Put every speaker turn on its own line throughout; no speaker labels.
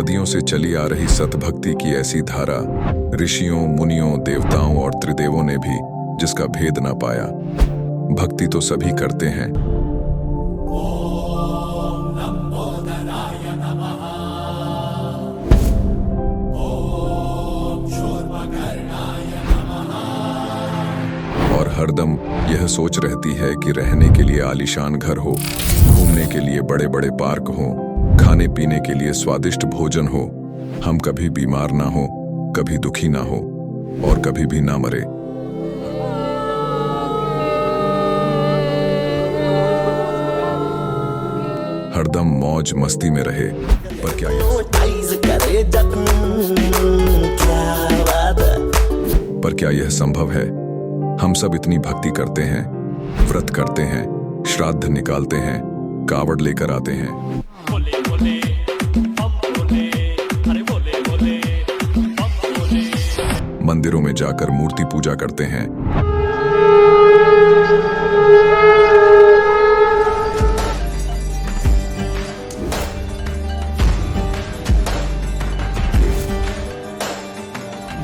सदियों से चली आ रही सतभक्ति की ऐसी धारा, ऋषियों, मुनियों, देवताओं और त्रिदेवों ने भी जिसका भेद ना पाया। भक्ति तो सभी करते हैं, और हरदम यह सोच रहती है कि रहने के लिए आलीशान घर हो, घूमने के लिए बड़े बड़े पार्क हो, खाने पीने के लिए स्वादिष्ट भोजन हो, हम कभी बीमार ना हो, कभी दुखी ना हो और कभी भी ना मरे। हरदम मौज मस्ती में रहे। पर क्या यह संभव है? हम सब इतनी भक्ति करते हैं, व्रत करते हैं, श्राद्ध निकालते हैं, कावड़ लेकर आते हैं, मंदिरों में जाकर मूर्ति पूजा करते हैं,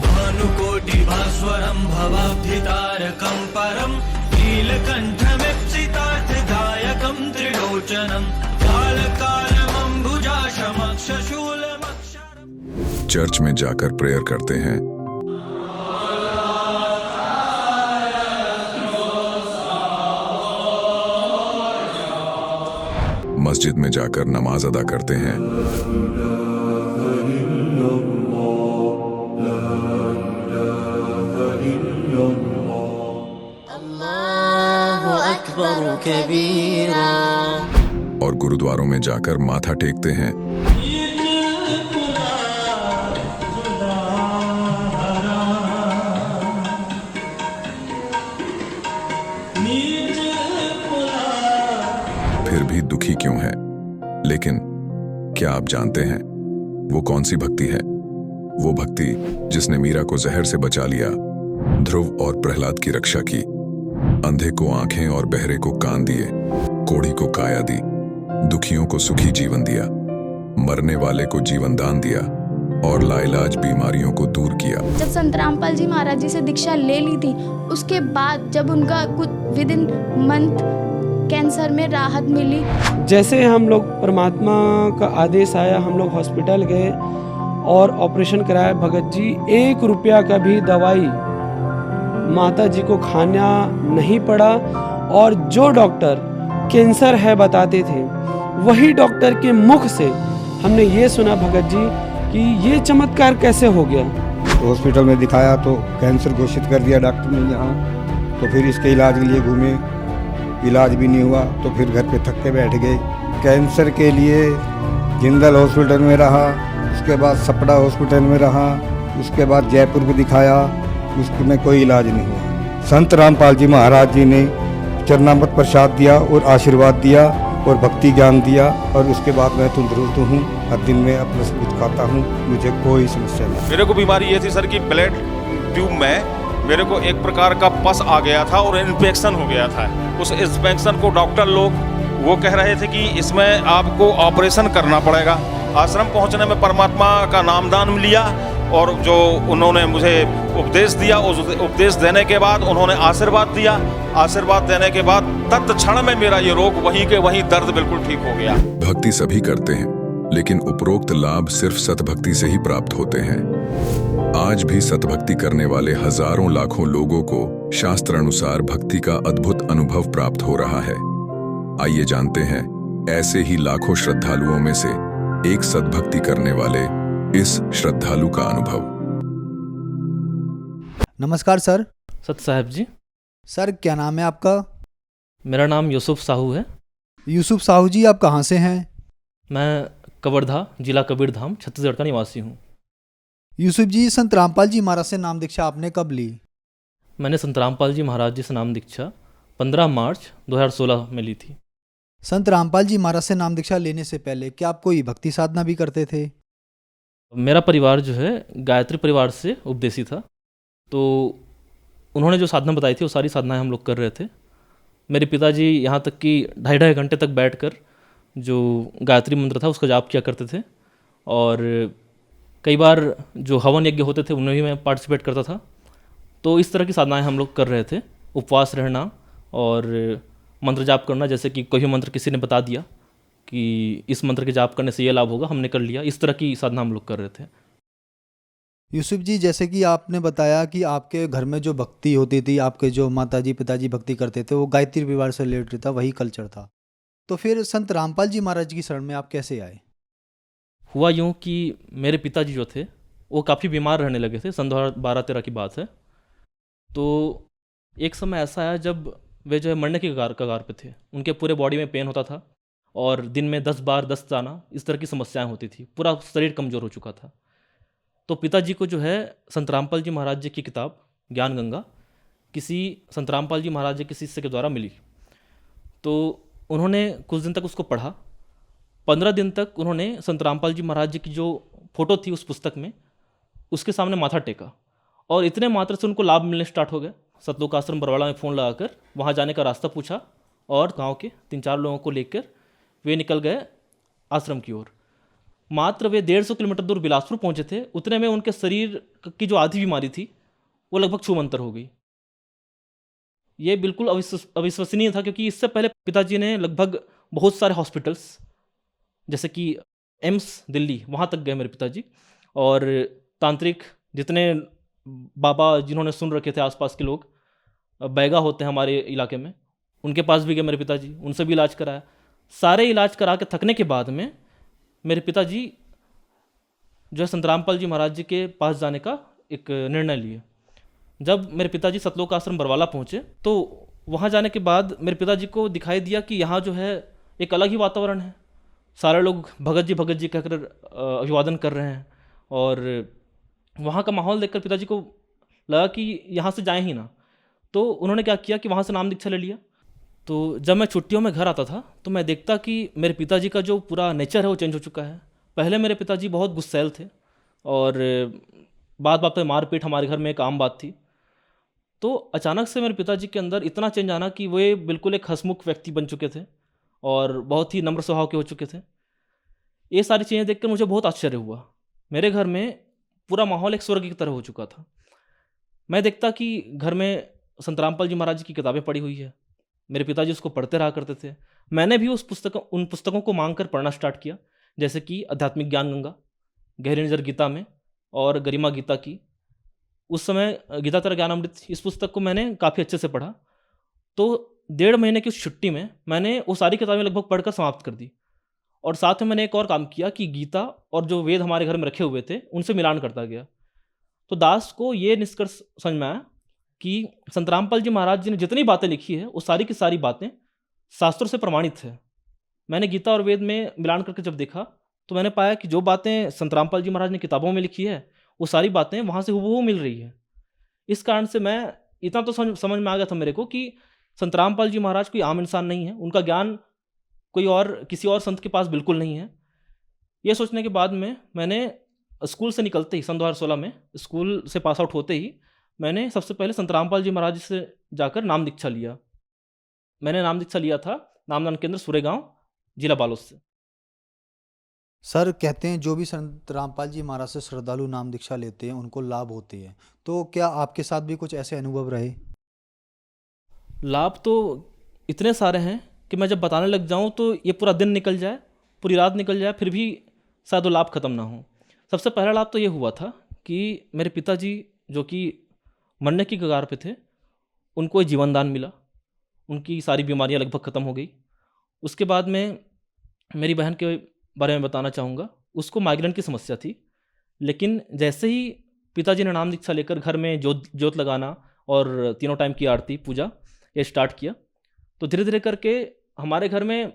भानुकोटिभास्वरं भवाब्धितारकं परं नीलकण्ठमीप्सितार्थदायकं त्रिलोचनं कालकालमम्बुजाशमक्षशूलमक्षरम्।
चर्च में जाकर प्रेयर करते हैं, मस्जिद में जाकर नमाज अदा करते हैं,
अल्लाहु अकबर कबीरा,
और गुरुद्वारों में जाकर माथा टेकते हैं, फिर भी दुखी क्यों है? लेकिन क्या आप जानते हैं वो कौन सी भक्ति है? वो भक्ति जिसने मीरा को जहर से बचा लिया, ध्रुव और प्रहलाद की रक्षा की, अंधे को आंखें और बहरे को कान दिए, कोढ़ी को काया दी, दुखियों को सुखी जीवन दिया, मरने वाले को जीवन दान दिया और लाइलाज बीमारियों को दूर किया।
जब संत रामपाल जी महाराज जी से दीक्षा ले ली थी, उसके बाद जब उनका कुछ विद इन मंथ कैंसर में राहत मिली।
जैसे हम लोग परमात्मा का आदेश आया, हम लोग हॉस्पिटल गए और ऑपरेशन कराया। भगत जी 1 रुपया का भी दवाई माता जी को खाना नहीं पड़ा, और जो डॉक्टर कैंसर है बताते थे, वही डॉक्टर के मुख से हमने ये सुना भगत जी कि ये चमत्कार कैसे हो गया।
तो हॉस्पिटल में दिखाया तो कैंसर घोषित कर दिया डॉक्टर ने यहाँ। तो फिर इसके इलाज के लिए घूमे, इलाज भी नहीं हुआ, तो फिर घर पे थक के बैठ गए। कैंसर के लिए जिंदल हॉस्पिटल में रहा, उसके बाद सपड़ा हॉस्पिटल में रहा, उसके बाद जयपुर को दिखाया, उसमें कोई इलाज नहीं हुआ। संत रामपाल जी महाराज जी ने चरणामृत प्रसाद दिया और आशीर्वाद दिया और भक्ति ज्ञान दिया, और उसके बाद मैं तंदुरुस्त हूँ। हर दिन में अपना सब कुछ खाता हूँ, मुझे कोई समस्या नहीं।
मेरे को बीमारी ये थी सर कि ब्लड ट्यूब में मेरे को एक प्रकार का पस आ गया था और इन्फेक्शन हो गया था। उस इन्फेक्शन को डॉक्टर लोग वो कह रहे थे कि इसमें आपको ऑपरेशन करना पड़ेगा। आश्रम पहुंचने में परमात्मा का नामदान लिया और जो उन्होंने मुझे उपदेश दिया, उस उपदेश देने के बाद उन्होंने आशीर्वाद दिया। आशीर्वाद देने के बाद तत्क्षण में मेरा ये रोग वहीं के वहीं दर्द बिल्कुल ठीक हो गया।
भक्ति सभी करते हैं, लेकिन उपरोक्त लाभ सिर्फ सतभक्ति से ही प्राप्त होते हैं। आज भी सतभक्ति करने वाले हजारों लाखों लोगों को शास्त्र अनुसार भक्ति का अद्भुत अनुभव प्राप्त हो रहा है। आइए जानते हैं ऐसे ही लाखों श्रद्धालुओं में से एक सतभक्ति करने वाले इस श्रद्धालु का अनुभव।
नमस्कार सर।
सत साहब जी।
सर क्या नाम है आपका?
मेरा नाम यूसुफ साहू है।
यूसुफ साहू जी, आप कहाँ से हैं?
मैं कवर्धा, जिला कबीरधाम, छत्तीसगढ़ का निवासी हूँ।
यूसुफ जी, संत रामपाल जी महाराज से नाम दीक्षा आपने कब ली?
मैंने संत रामपाल जी महाराज जी से नाम दीक्षा 15 मार्च 2016 में ली थी।
संत रामपाल जी महाराज से नाम दीक्षा लेने से पहले क्या आप कोई भक्ति साधना भी करते थे?
मेरा परिवार जो है गायत्री परिवार से उपदेशी था, तो उन्होंने जो साधना बताई थी वो सारी साधनाएं हम लोग कर रहे थे। मेरे पिताजी यहाँ तक कि 2.5 घंटे तक बैठकर जो गायत्री मंत्र था उसका जाप किया करते थे, और कई बार जो हवन यज्ञ होते थे उनमें भी मैं पार्टिसिपेट करता था। तो इस तरह की साधनाएं हम लोग कर रहे थे, उपवास रहना और मंत्र जाप करना। जैसे कि कोई भी मंत्र किसी ने बता दिया कि इस मंत्र के जाप करने से ये लाभ होगा, हमने कर लिया, इस तरह की साधना हम लोग कर रहे थे।
यूसुफ जी, जैसे कि आपने बताया कि आपके घर में जो भक्ति होती थी, आपके जो माताजी पिताजी भक्ति करते थे, वो गायत्री परिवार से रिलेटेड था, वही कल्चर था। तो फिर संत रामपाल जी महाराज की शरण में आप कैसे आए?
हुआ यूँ कि मेरे पिताजी जो थे वो काफ़ी बीमार रहने लगे थे, सन 2012-13 की बात है। तो एक समय ऐसा आया जब वे जो है मरने की कगार पे थे। उनके पूरे बॉडी में पेन होता था और दिन में 10 बार दस्त आना, इस तरह की समस्याएं होती थी, पूरा शरीर कमज़ोर हो चुका था। तो पिताजी को जो है संत रामपाल जी महाराज जी की किताब ज्ञान गंगा किसी संत रामपाल जी महाराज जी के शिष्य के द्वारा मिली। तो उन्होंने कुछ दिन तक उसको पढ़ा। 15 दिन तक उन्होंने संत रामपाल जी महाराज जी की जो फोटो थी उस पुस्तक में, उसके सामने माथा टेका और इतने मात्र से उनको लाभ मिलने स्टार्ट हो गए। सतलोक आश्रम बरवाड़ा में फ़ोन लगाकर वहाँ जाने का रास्ता पूछा और गांव के 3-4 लोगों को लेकर वे निकल गए आश्रम की ओर। मात्र वे 150 किलोमीटर दूर बिलासपुर पहुँचे थे, उतने में उनके शरीर की जो आधी बीमारी थी वो लगभग छूमंतर हो गई। ये बिल्कुल अविश्वसनीय था, क्योंकि इससे पहले पिताजी ने लगभग बहुत सारे हॉस्पिटल्स जैसे कि एम्स दिल्ली, वहाँ तक गए मेरे पिताजी, और तांत्रिक जितने बाबा जिन्होंने सुन रखे थे आसपास के लोग, बैगा होते हैं हमारे इलाके में, उनके पास भी गए मेरे पिताजी, उनसे भी इलाज कराया। सारे इलाज करा के थकने के बाद में मेरे पिताजी जो है संत रामपाल जी महाराज जी के पास जाने का एक निर्णय लिए। जब मेरे पिताजी सतलोक आश्रम बरवाला पहुँचे तो वहाँ जाने के बाद मेरे पिताजी को दिखाई दिया कि यहाँ जो है एक अलग ही वातावरण है। सारे लोग भगत जी कहकर अभिवादन कर रहे हैं और वहाँ का माहौल देखकर पिताजी को लगा कि यहाँ से जाएं ही ना। तो उन्होंने क्या किया कि वहाँ से नाम दीक्षा ले लिया। तो जब मैं छुट्टियों में घर आता था तो मैं देखता कि मेरे पिताजी का जो पूरा नेचर है वो चेंज हो चुका है। पहले मेरे पिताजी बहुत गुस्सैल थे और बात बात पे मारपीट हमारे घर में एक आम बात थी। तो अचानक से मेरे पिताजी के अंदर इतना चेंज आना कि वे बिल्कुल एक हंसमुख व्यक्ति बन चुके थे और बहुत ही नम्र स्वभाव के हो चुके थे। ये सारी चीज़ें देखकर मुझे बहुत आश्चर्य हुआ। मेरे घर में पूरा माहौल एक स्वर्ग की तरह हो चुका था। मैं देखता कि घर में संत रामपाल जी महाराज जी की किताबें पड़ी हुई है, मेरे पिताजी उसको पढ़ते रहा करते थे। मैंने भी उन पुस्तकों को मांग कर पढ़ना स्टार्ट किया, जैसे कि आध्यात्मिक ज्ञान गंगा, गहरी नज़र गीता में और गरिमा गीता की। उस समय गीता तरह ज्ञान अमृत, इस पुस्तक को मैंने काफ़ी अच्छे से पढ़ा। तो 1.5 महीने की उस छुट्टी में मैंने वो सारी किताबें लगभग पढ़कर समाप्त कर दी। और साथ में मैंने एक और काम किया कि गीता और जो वेद हमारे घर में रखे हुए थे उनसे मिलान करता गया। तो दास को ये निष्कर्ष समझ में आया कि संत रामपाल जी महाराज जी ने जितनी बातें लिखी है वो सारी की सारी बातें शास्त्रों से प्रमाणित है। मैंने गीता और वेद में मिलान करके जब देखा तो मैंने पाया कि जो बातें संत रामपाल जी महाराज ने किताबों में लिखी है वो सारी बातें वहाँ से हूबहू मिल रही है। इस कारण से मैं इतना तो समझ में आ गया था मेरे को कि संत रामपाल जी महाराज कोई आम इंसान नहीं है, उनका ज्ञान कोई और किसी और संत के पास बिल्कुल नहीं है। ये सोचने के बाद में मैंने स्कूल से निकलते ही सन 2016 में स्कूल से पास आउट होते ही मैंने सबसे पहले संत रामपाल जी महाराज से जाकर नाम दीक्षा लिया। मैंने नाम दीक्षा लिया था नामदान केंद्र सुरेगांव, जिला बालोद से।
सर, कहते हैं जो भी संत रामपाल जी महाराज से श्रद्धालु नाम दीक्षा लेते हैं उनको लाभ होते हैं, तो क्या आपके साथ भी कुछ ऐसे अनुभव रहे?
लाभ तो इतने सारे हैं कि मैं जब बताने लग जाऊं तो ये पूरा दिन निकल जाए, पूरी रात निकल जाए, फिर भी शायद वो लाभ ख़त्म ना हो। सबसे पहला लाभ तो ये हुआ था कि मेरे पिताजी जो कि मरने की कगार पे थे, उनको जीवन दान मिला, उनकी सारी बीमारियां लगभग ख़त्म हो गई। उसके बाद में मेरी बहन के बारे में बताना चाहूँगा। उसको माइग्रेन की समस्या थी, लेकिन जैसे ही पिताजी ने नाम दीक्षा लेकर घर में जोत लगाना और 3 टाइम की आरती पूजा ये स्टार्ट किया तो धीरे धीरे करके हमारे घर में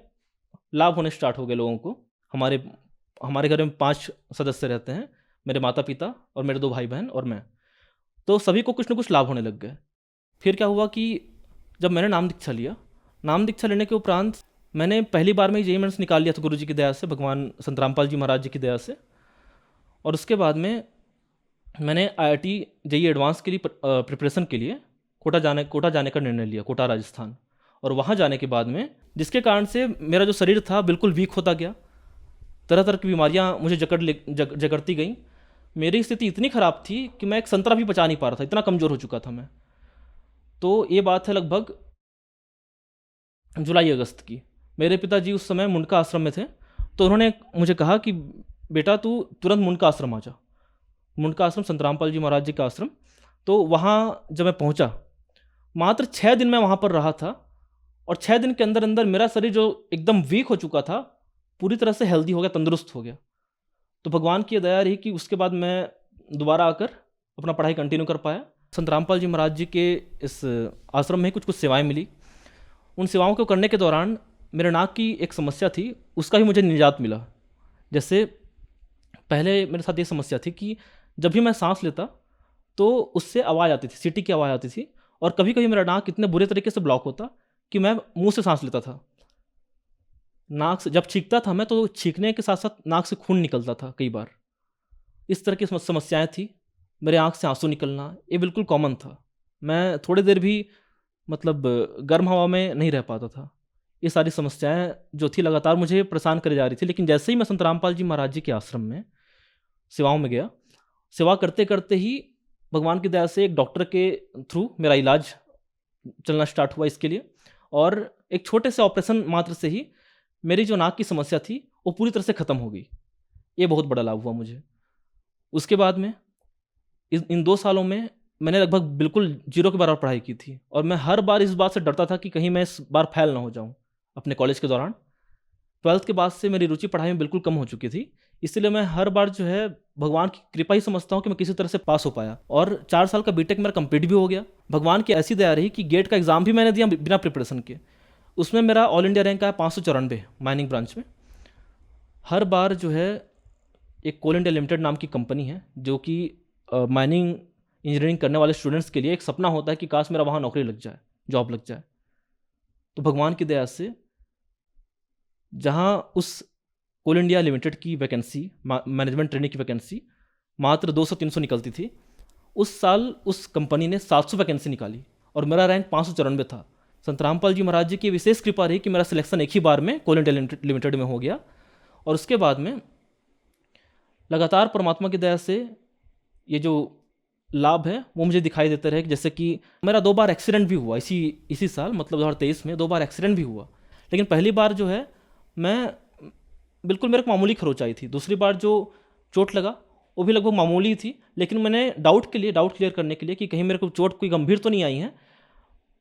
लाभ होने स्टार्ट हो गए लोगों को। हमारे घर में 5 सदस्य रहते हैं, मेरे माता पिता और मेरे 2 भाई बहन और मैं। तो सभी को कुछ ना कुछ लाभ होने लग गए। फिर क्या हुआ कि जब मैंने नाम दीक्षा लिया, नाम दीक्षा लेने के उपरांत मैंने पहली बार में JEE मेंस निकाल लिया था गुरु जी की दया से, भगवान संत रामपाल जी महाराज जी की दया से। और उसके बाद में मैंने IIT JEE एडवांस के लिए प्रिपरेशन के लिए कोटा जाने का निर्णय लिया, कोटा राजस्थान। और वहाँ जाने के बाद में जिसके कारण से मेरा जो शरीर था बिल्कुल वीक होता गया। तरह तरह की बीमारियां मुझे जकड़ती गई। मेरी स्थिति इतनी ख़राब थी कि मैं एक संतरा भी पचा नहीं पा रहा था, इतना कमज़ोर हो चुका था मैं। तो ये बात है लगभग जुलाई अगस्त की। मेरे पिताजी उस समय मुंडका आश्रम में थे, तो उन्होंने मुझे कहा कि बेटा तू तुरंत मुंडका आश्रम आ जा। मुंडका आश्रम संत रामपाल जी महाराज जी का आश्रम। तो वहाँ जब मैं पहुँचा, मात्र 6 दिन मैं वहाँ पर रहा था, और 6 दिन के अंदर अंदर मेरा शरीर जो एकदम वीक हो चुका था पूरी तरह से हेल्दी हो गया, तंदुरुस्त हो गया। तो भगवान की दया रही कि उसके बाद मैं दोबारा आकर अपना पढ़ाई कंटिन्यू कर पाया। संत रामपाल जी महाराज जी के इस आश्रम में कुछ सेवाएं मिली। उन सेवाओं को करने के दौरान मेरे नाक की एक समस्या थी, उसका भी मुझे निजात मिला। जैसे पहले मेरे साथ ये समस्या थी कि जब भी मैं सांस लेता तो उससे आवाज़ आती थी, सीटी की आवाज़ आती थी, और कभी कभी मेरा नाक इतने बुरे तरीके से ब्लॉक होता कि मैं मुंह से सांस लेता था। नाक से जब छींकता था मैं, तो छींकने के साथ साथ नाक से खून निकलता था कई बार। इस तरह की समस्याएं थी। मेरे आँख से आंसू निकलना, ये बिल्कुल कॉमन था। मैं थोड़ी देर भी मतलब गर्म हवा में नहीं रह पाता था। ये सारी समस्याएं जो थी लगातार मुझे परेशान करे जा रही थी। लेकिन जैसे ही मैं संत रामपाल जी महाराज जी के आश्रम में सेवाओं में गया, सेवा करते करते ही भगवान की दया से एक डॉक्टर के थ्रू मेरा इलाज चलना स्टार्ट हुआ इसके लिए, और एक छोटे से ऑपरेशन मात्र से ही मेरी जो नाक की समस्या थी वो पूरी तरह से ख़त्म हो गई। ये बहुत बड़ा लाभ हुआ मुझे। उसके बाद में इन 2 सालों में मैंने लगभग बिल्कुल जीरो के बराबर पढ़ाई की थी, और मैं हर बार इस बात से डरता था कि कहीं मैं इस बार फेल ना हो जाऊं अपने कॉलेज के दौरान। 12th के बाद से मेरी रुचि पढ़ाई में बिल्कुल कम हो चुकी थी, इसलिए मैं हर बार जो है भगवान की कृपा ही समझता हूँ कि मैं किसी तरह से पास हो पाया। और 4 साल का बीटेक मेरा कंप्लीट भी हो गया। भगवान की ऐसी दया रही कि गेट का एग्ज़ाम भी मैंने दिया बिना प्रिपरेशन के। उसमें मेरा ऑल इंडिया रैंक आया 594 माइनिंग ब्रांच में। हर बार जो है एक कोल इंडिया लिमिटेड नाम की कंपनी है, जो कि माइनिंग इंजीनियरिंग करने वाले स्टूडेंट्स के लिए एक सपना होता है कि काश मेरा वहाँ नौकरी लग जाए, जॉब लग जाए। तो भगवान की दया से जहाँ उस कोल इंडिया लिमिटेड की वैकेंसी, मैनेजमेंट ट्रेनिंग की वैकेंसी मात्र 200-300 निकलती थी, उस साल उस कंपनी ने 700 वैकेंसी निकाली और मेरा रैंक 594 था। संत रामपाल जी महाराज जी की विशेष कृपा रही कि मेरा सिलेक्शन एक ही बार में कोल इंडिया लिमिटेड में हो गया। और उसके बाद में लगातार परमात्मा की दया से ये जो लाभ है वो मुझे दिखाई देते रहे। जैसे कि मेरा 2 बार एक्सीडेंट भी हुआ इसी साल, मतलब 2023 में 2 बार एक्सीडेंट भी हुआ। लेकिन पहली बार जो है मैं बिल्कुल मेरे को मामूली खरोच आई थी। दूसरी बार जो चोट लगा वो भी लगभग मामूली थी, लेकिन मैंने डाउट क्लियर करने के लिए कि कहीं मेरे को चोट कोई गंभीर तो नहीं आई है,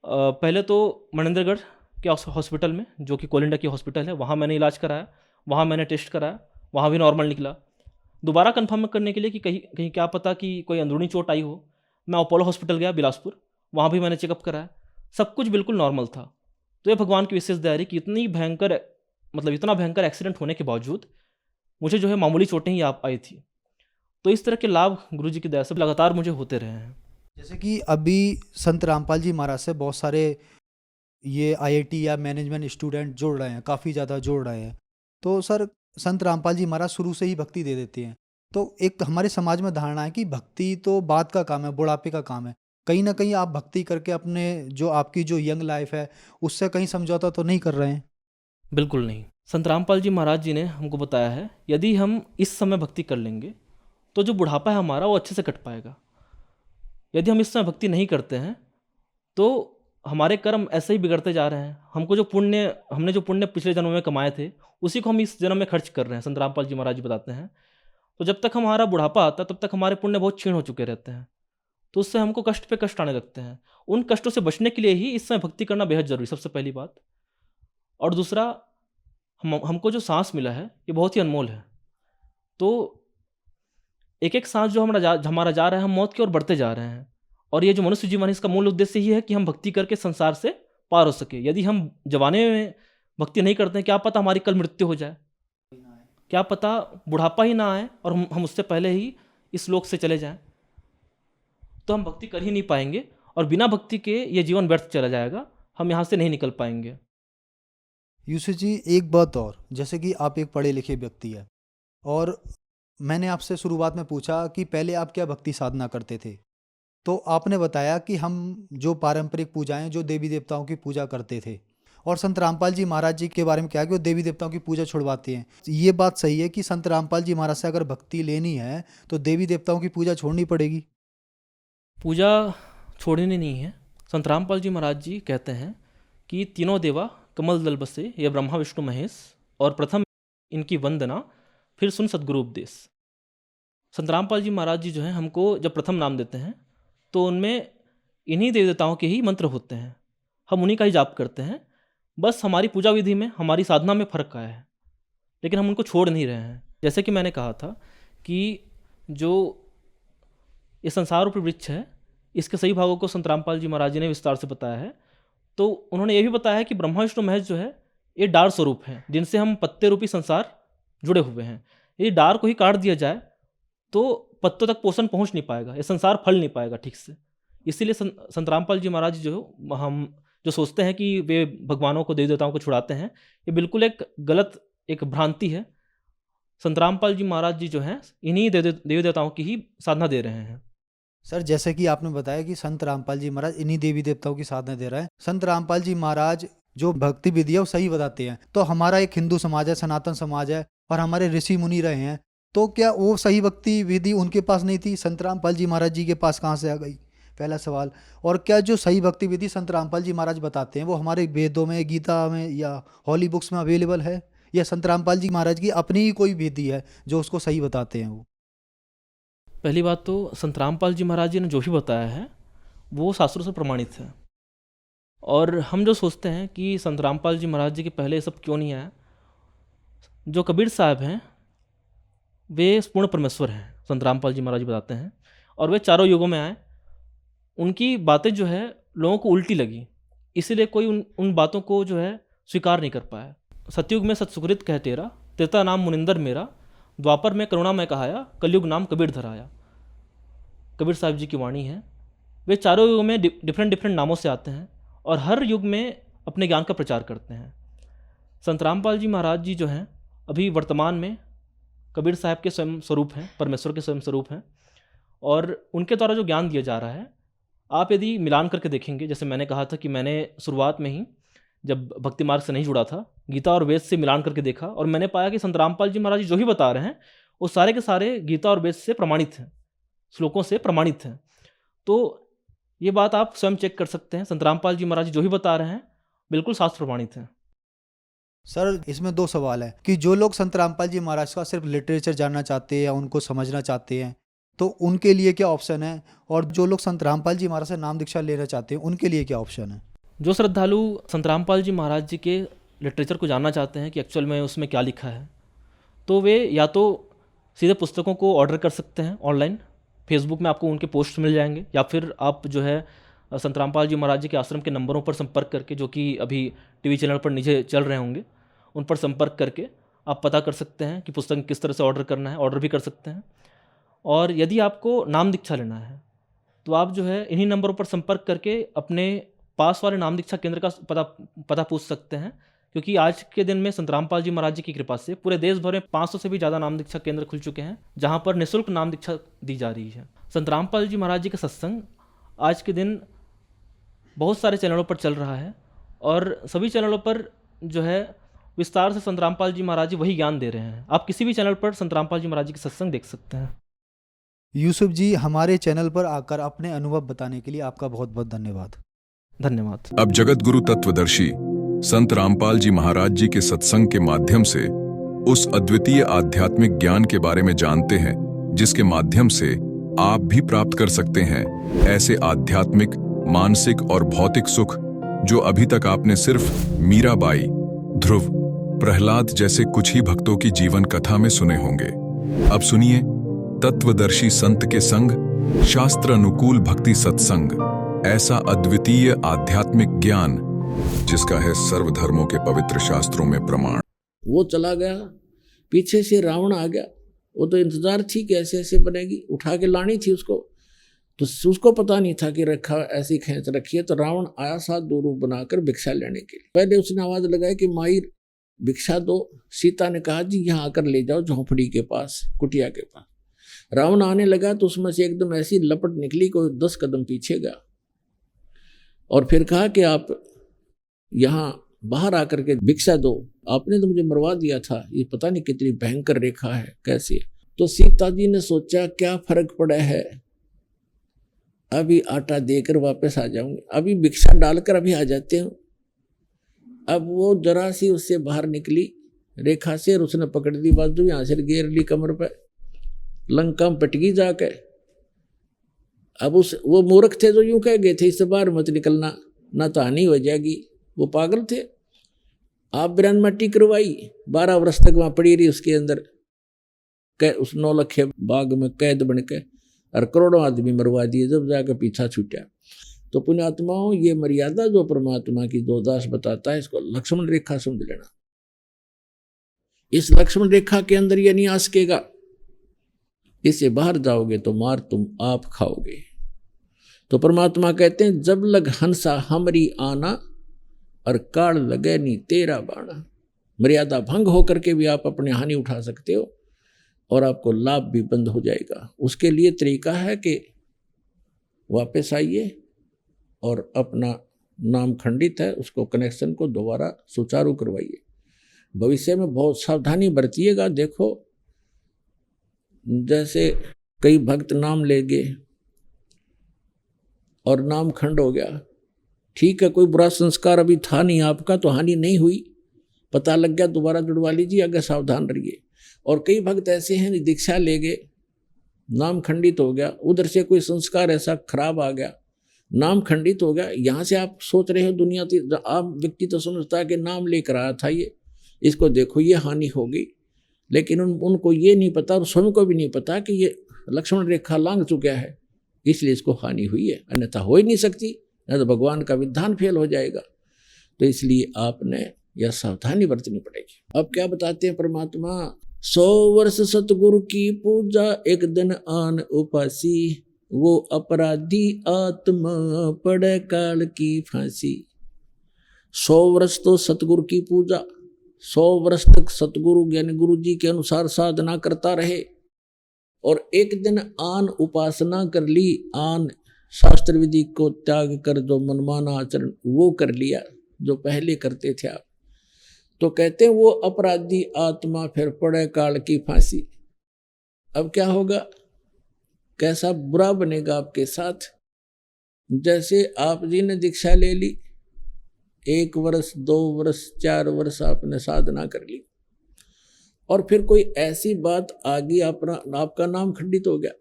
पहले तो मनेंद्रगढ़ के हॉस्पिटल में, जो कि कोल इंडिया की हॉस्पिटल है, वहाँ मैंने इलाज कराया, वहाँ मैंने टेस्ट कराया, वहाँ भी नॉर्मल निकला। दोबारा कंफर्म करने के लिए कि कहीं क्या पता कि कोई अंदरूनी चोट आई हो, मैं अपोलो हॉस्पिटल गया बिलासपुर, वहाँ भी मैंने चेकअप कराया, सब कुछ बिल्कुल नॉर्मल था। तो ये भगवान की विशेष दया रही कि इतना भयंकर एक्सीडेंट होने के बावजूद मुझे जो है मामूली चोटें ही आई थी। तो इस तरह के लाभ गुरु जी की दया से लगातार मुझे होते रहे हैं।
जैसे कि अभी संत रामपाल जी महाराज से बहुत सारे ये आईआईटी या मैनेजमेंट स्टूडेंट जुड़ रहे हैं, काफ़ी ज़्यादा जुड़ रहे हैं। तो सर, संत रामपाल जी महाराज शुरू से ही भक्ति दे देते हैं। तो एक हमारे समाज में धारणा है कि भक्ति तो बाद का काम है, बुढ़ापे का काम है। कहीं ना कहीं आप भक्ति करके अपने जो आपकी जो यंग लाइफ है उससे कहीं समझौता तो नहीं कर रहे हैं?
बिल्कुल नहीं। संत रामपाल जी महाराज जी ने हमको बताया है, यदि हम इस समय भक्ति कर लेंगे तो जो बुढ़ापा है हमारा वो अच्छे से कट पाएगा। यदि हम इस समय भक्ति नहीं करते हैं तो हमारे कर्म ऐसे ही बिगड़ते जा रहे हैं। हमने जो पुण्य पिछले जन्म में कमाए थे उसी को हम इस जन्म में खर्च कर रहे हैं। संत रामपाल जी महाराज जी बताते हैं। तो जब तक हमारा बुढ़ापा आता है तब तक हमारे पुण्य बहुत क्षीण हो चुके रहते हैं, तो उससे हमको कष्ट पे कष्ट आने लगते हैं। उन कष्टों से बचने के लिए ही इस समय भक्ति करना बेहद जरूरी, सबसे पहली बात। और दूसरा, हमको जो सांस मिला है ये बहुत ही अनमोल है। तो एक एक सांस जो हमारा जा रहा है, हम मौत की ओर बढ़ते जा रहे हैं। और ये जो मनुष्य जीवन है, इसका मूल उद्देश्य ही है कि हम भक्ति करके संसार से पार हो सके। यदि हम जवाने में भक्ति नहीं करते हैं, क्या पता हमारी कल मृत्यु हो जाए, क्या पता बुढ़ापा ही ना आए और हम उससे पहले ही इस लोक से चले जाएं, तो हम भक्ति कर ही नहीं पाएंगे और बिना भक्ति के ये जीवन व्यर्थ चला जाएगा, हम यहाँ से नहीं निकल पाएंगे।
यूसुफ जी, एक बात और, जैसे कि आप एक पढ़े लिखे व्यक्ति है और मैंने आपसे शुरुआत में पूछा कि पहले आप क्या भक्ति साधना करते थे, तो आपने बताया कि हम जो पारंपरिक पूजाएं, जो देवी देवताओं की पूजा करते थे, और संत रामपाल जी महाराज जी के बारे में क्या है कि वो देवी देवताओं की पूजा छुड़वाते हैं। ये बात सही है कि संत रामपाल जी महाराज से अगर भक्ति लेनी है तो देवी देवताओं की पूजा छोड़नी पड़ेगी?
पूजा छोड़नी नहीं है। संत रामपाल जी महाराज जी कहते हैं कि तीनों देवा कमल दल बसे, ये ब्रह्मा विष्णु महेश, और प्रथम इनकी वंदना, फिर सुन सद्गुरु उपदेश। संत रामपाल जी महाराज जी जो हैं हमको जब प्रथम नाम देते हैं तो उनमें इन्हीं देवी देवताओं के ही मंत्र होते हैं, हम उन्हीं का ही जाप करते हैं। बस हमारी पूजा विधि में, हमारी साधना में फ़र्क आया है, लेकिन हम उनको छोड़ नहीं रहे हैं। जैसे कि मैंने कहा था कि जो ये संसार रूपी वृक्ष है, इसके सही भागों को संत रामपाल जी महाराज जी ने विस्तार से बताया है। तो उन्होंने ये भी बताया है कि ब्रह्मा विष्णु महेश जो है ये डार स्वरूप हैं, जिनसे हम पत्ते रूपी संसार जुड़े हुए हैं। ये डार को ही काट दिया जाए तो पत्तों तक पोषण पहुंच नहीं पाएगा, ये संसार फल नहीं पाएगा ठीक से। इसीलिए संत रामपाल जी महाराज जो हम जो सोचते हैं कि वे भगवानों को, देवी देवताओं को छुड़ाते हैं, ये बिल्कुल एक गलत, एक भ्रांति है। संत रामपाल जी महाराज जी जो हैं इन्हीं देवी देवताओं की ही साधना दे रहे हैं।
सर, जैसे कि आपने बताया कि संत रामपाल जी महाराज इन्हीं देवी देवताओं की साधना दे रहे हैं। संत रामपाल जी महाराज जो भक्ति विधि है वो सही बताते हैं। तो हमारा एक हिंदू समाज है, सनातन समाज है, और हमारे ऋषि मुनि रहे हैं, तो क्या वो सही भक्ति विधि उनके पास नहीं थी? संत रामपाल जी महाराज जी के पास कहाँ से आ गई? पहला सवाल। और क्या जो सही भक्ति विधि संत रामपाल जी महाराज बताते हैं वो हमारे वेदों में, गीता में या हॉली बुक्स में अवेलेबल है, या संत रामपाल जी महाराज की अपनी ही कोई विधि है जो उसको सही बताते हैं वो?
पहली बात तो संत रामपाल जी महाराज जी ने जो भी बताया है वो शास्त्रों से प्रमाणित है। और हम जो सोचते हैं कि संत रामपाल जी महाराज जी के पहले ये सब क्यों नहीं आया, जो कबीर साहब हैं वे पूर्ण परमेश्वर हैं, संत रामपाल जी महाराज जी बताते हैं, और वे चारों युगों में आए। उनकी बातें जो है लोगों को उल्टी लगी, इसीलिए कोई उन बातों को जो है स्वीकार नहीं कर पाया। सतयुग में सत्सुकृत कह तेरा, त्रेता नाम मुनिंदर मेरा, द्वापर में करुणा में कहाया, कलयुग नाम कबीर धराया। कबीर साहब जी की वाणी है। वे चारों युगों में डिफरेंट नामों से आते हैं और हर युग में अपने ज्ञान का प्रचार करते हैं। संत रामपाल जी महाराज जी जो हैं अभी वर्तमान में कबीर साहब के स्वयं स्वरूप हैं, परमेश्वर के स्वयं स्वरूप हैं, और उनके द्वारा जो ज्ञान दिया जा रहा है, आप यदि मिलान करके देखेंगे, जैसे मैंने कहा था कि मैंने शुरुआत में ही जब भक्ति मार्ग से नहीं जुड़ा था, गीता और वेद से मिलान करके देखा, और मैंने पाया कि संत रामपाल जी महाराज जी जो भी बता रहे हैं वो सारे के सारे गीता और वेद से प्रमाणित हैं, श्लोकों से प्रमाणित हैं। तो ये बात आप स्वयं चेक कर सकते हैं, संत रामपाल जी महाराज जी जो भी बता रहे हैं बिल्कुल शास्त्र प्रमाणित हैं।
सर, इसमें दो सवाल है कि जो लोग संत रामपाल जी महाराज का सिर्फ लिटरेचर जानना चाहते हैं या उनको समझना चाहते हैं तो उनके लिए क्या ऑप्शन है, और जो लोग संत रामपाल जी महाराज से नाम दीक्षा लेना चाहते हैं उनके लिए क्या ऑप्शन है?
जो श्रद्धालु संत रामपाल जी महाराज जी के लिटरेचर को जानना चाहते हैं कि एक्चुअल में उसमें क्या लिखा है, तो वे या तो सीधे पुस्तकों को ऑर्डर कर सकते हैं ऑनलाइन, फेसबुक में आपको उनके पोस्ट मिल जाएंगे, या फिर आप जो है संत रामपाल जी महाराज जी के आश्रम के नंबरों पर संपर्क करके, जो कि अभी टीवी चैनल पर नीचे चल रहे होंगे, उन पर संपर्क करके आप पता कर सकते हैं कि पुस्तक किस तरह से ऑर्डर करना है, ऑर्डर भी कर सकते हैं। और यदि आपको नाम दीक्षा लेना है तो आप जो है इन्हीं नंबरों पर संपर्क करके अपने पास वाले नाम दीक्षा केंद्र का पता पूछ सकते हैं, क्योंकि आज के दिन में संत रामपाल जी महाराज जी की कृपा से पूरे देश भर में 500 से भी ज़्यादा नाम दीक्षा केंद्र खुल चुके हैं, जहां पर निःशुल्क नाम दीक्षा दी जा रही है। संत रामपाल जी महाराज जी का सत्संग आज के दिन बहुत सारे चैनलों पर चल रहा है, और सभी चैनलों पर जो है विस्तार से संत रामपाल जी महाराज जी वही ज्ञान दे रहे हैं। आप किसी भी चैनल पर संत रामपाल जी महाराज जी के सत्संग देख सकते हैं।
यूसुफ जी, हमारे चैनल पर आकर अपने अनुभव बताने के लिए आपका बहुत बहुत धन्यवाद।
धन्यवाद।
अब जगत गुरु तत्वदर्शी संत रामपाल जी महाराज जी के सत्संग के माध्यम से उस अद्वितीय आध्यात्मिक ज्ञान के बारे में जानते हैं जिसके माध्यम से आप भी प्राप्त कर सकते हैं ऐसे आध्यात्मिक, मानसिक और भौतिक सुख जो अभी तक आपने सिर्फ मीराबाई, ध्रुव, प्रहलाद जैसे कुछ ही भक्तों की जीवन कथा में सुने होंगे। अब सुनिए तत्वदर्शी संत के संग शास्त्र अनुकूल भक्ति सत्संग, ऐसा अद्वितीय आध्यात्मिक ज्ञान जिसका है सर्वधर्मों के पवित्र शास्त्रों में प्रमाण।
वो चला गया, पीछे से रावण आ गया। वो तो इंतजार थी कि ऐसे ऐसे बनेगी, उठा के लानी थी उसको, तो उसको पता नहीं था कि रखा ऐसी खींच रखी है। तो रावण आया साथ दो रूप बनाकर भिक्षा लेने के लिए। पहले उसने आवाज लगाई कि माई भिक्षा दो। सीता ने कहा जी यहाँ आकर ले जाओ झोंपड़ी के पास, कुटिया के पास। रावण आने लगा तो उसमें से एकदम ऐसी लपट निकली, कोई 10 कदम पीछे गया, और फिर कहा कि आप यहाँ बाहर आकर के भिक्षा दो, आपने तो मुझे मरवा दिया था, ये पता नहीं कितनी भयंकर रेखा है, कैसी है। तो सीता जी ने सोचा क्या फर्क पड़ा है, अभी आटा देकर वापस आ जाऊंगी, अभी भिक्षा डालकर अभी आ जाते हैं। अब वो जरा सी उससे बाहर निकली रेखा से और उसने पकड़ दी बाजू, यहाँ से घेर ली कमर पे, लंका में पटगी जाके। अब वो मूर्ख थे जो यूं कह गए थे इससे बाहर मत निकलना, ना तो हानि हो जाएगी, वो पागल थे। आप बिरान मट्टी करवाई, 12 वर्ष तक वहां पड़ी रही उसके अंदर, उस 9 लाख बाग में कैद बन के, और करोड़ों आदमी मरवा दिए जब जाकर पीछा छूटा। तो पुण्यात्माओं, ये मर्यादा जो परमात्मा की दो दास बताता है, इसको लक्ष्मण रेखा समझ लेना। इस लक्ष्मण रेखा के अंदर ये नहीं आ सकेगा, इससे बाहर जाओगे तो मार तुम आप खाओगे। तो परमात्मा कहते हैं जब लग हंसा हमरी आना, और काल लगे नी तेरा बाणा। मर्यादा भंग होकर के भी आप अपने हानि उठा सकते हो और आपको लाभ भी बंद हो जाएगा। उसके लिए तरीका है कि वापस आइए और अपना नाम खंडित है उसको कनेक्शन को दोबारा सुचारू करवाइए। भविष्य में बहुत सावधानी बरतिएगा। देखो जैसे कई भक्त नाम ले गए और नाम खंड हो गया, ठीक है, कोई बुरा संस्कार अभी था नहीं आपका तो हानि नहीं हुई, पता लग गया दोबारा जुड़वा लीजिए, अगर सावधान रहिए। और कई भक्त ऐसे हैं दीक्षा ले गए, नाम खंडित हो गया, उधर से कोई संस्कार ऐसा खराब आ गया, नाम खंडित हो गया। यहाँ से आप सोच रहे हो दुनिया आप व्यक्ति तो समझता है कि नाम लेकर आया था ये, इसको देखो ये हानि हो गई, लेकिन उनको ये नहीं पता और स्वयं को भी नहीं पता कि ये लक्ष्मण रेखा लांघ चुका है, इसलिए इसको हानि हुई है, अन्यथा हो ही नहीं सकती, न तो भगवान का विधान फेल हो जाएगा। तो इसलिए आपने यह सावधानी बरतनी पड़ेगी। अब क्या बताते हैं परमात्मा, 100 वर्ष सतगुरु की पूजा, एक दिन आन उपासी, वो अपराधी आत्मा पड़े काल की फांसी। 100 वर्ष तो सतगुरु की पूजा, 100 वर्ष तक सतगुरु ज्ञानी गुरु जी के अनुसार साधना करता रहे, और एक दिन आन उपासना कर ली, आन शास्त्र विधि को त्याग कर जो मनमाना आचरण वो कर लिया जो पहले करते थे आप, तो कहते हैं वो अपराधी आत्मा फिर पड़े काल की फांसी। अब क्या होगा, कैसा बुरा बनेगा आपके साथ। जैसे आप जी ने दीक्षा ले ली, 1 वर्ष 2 वर्ष 4 वर्ष आपने साधना कर ली, और फिर कोई ऐसी बात आ गई, आपका नाम खंडित हो गया,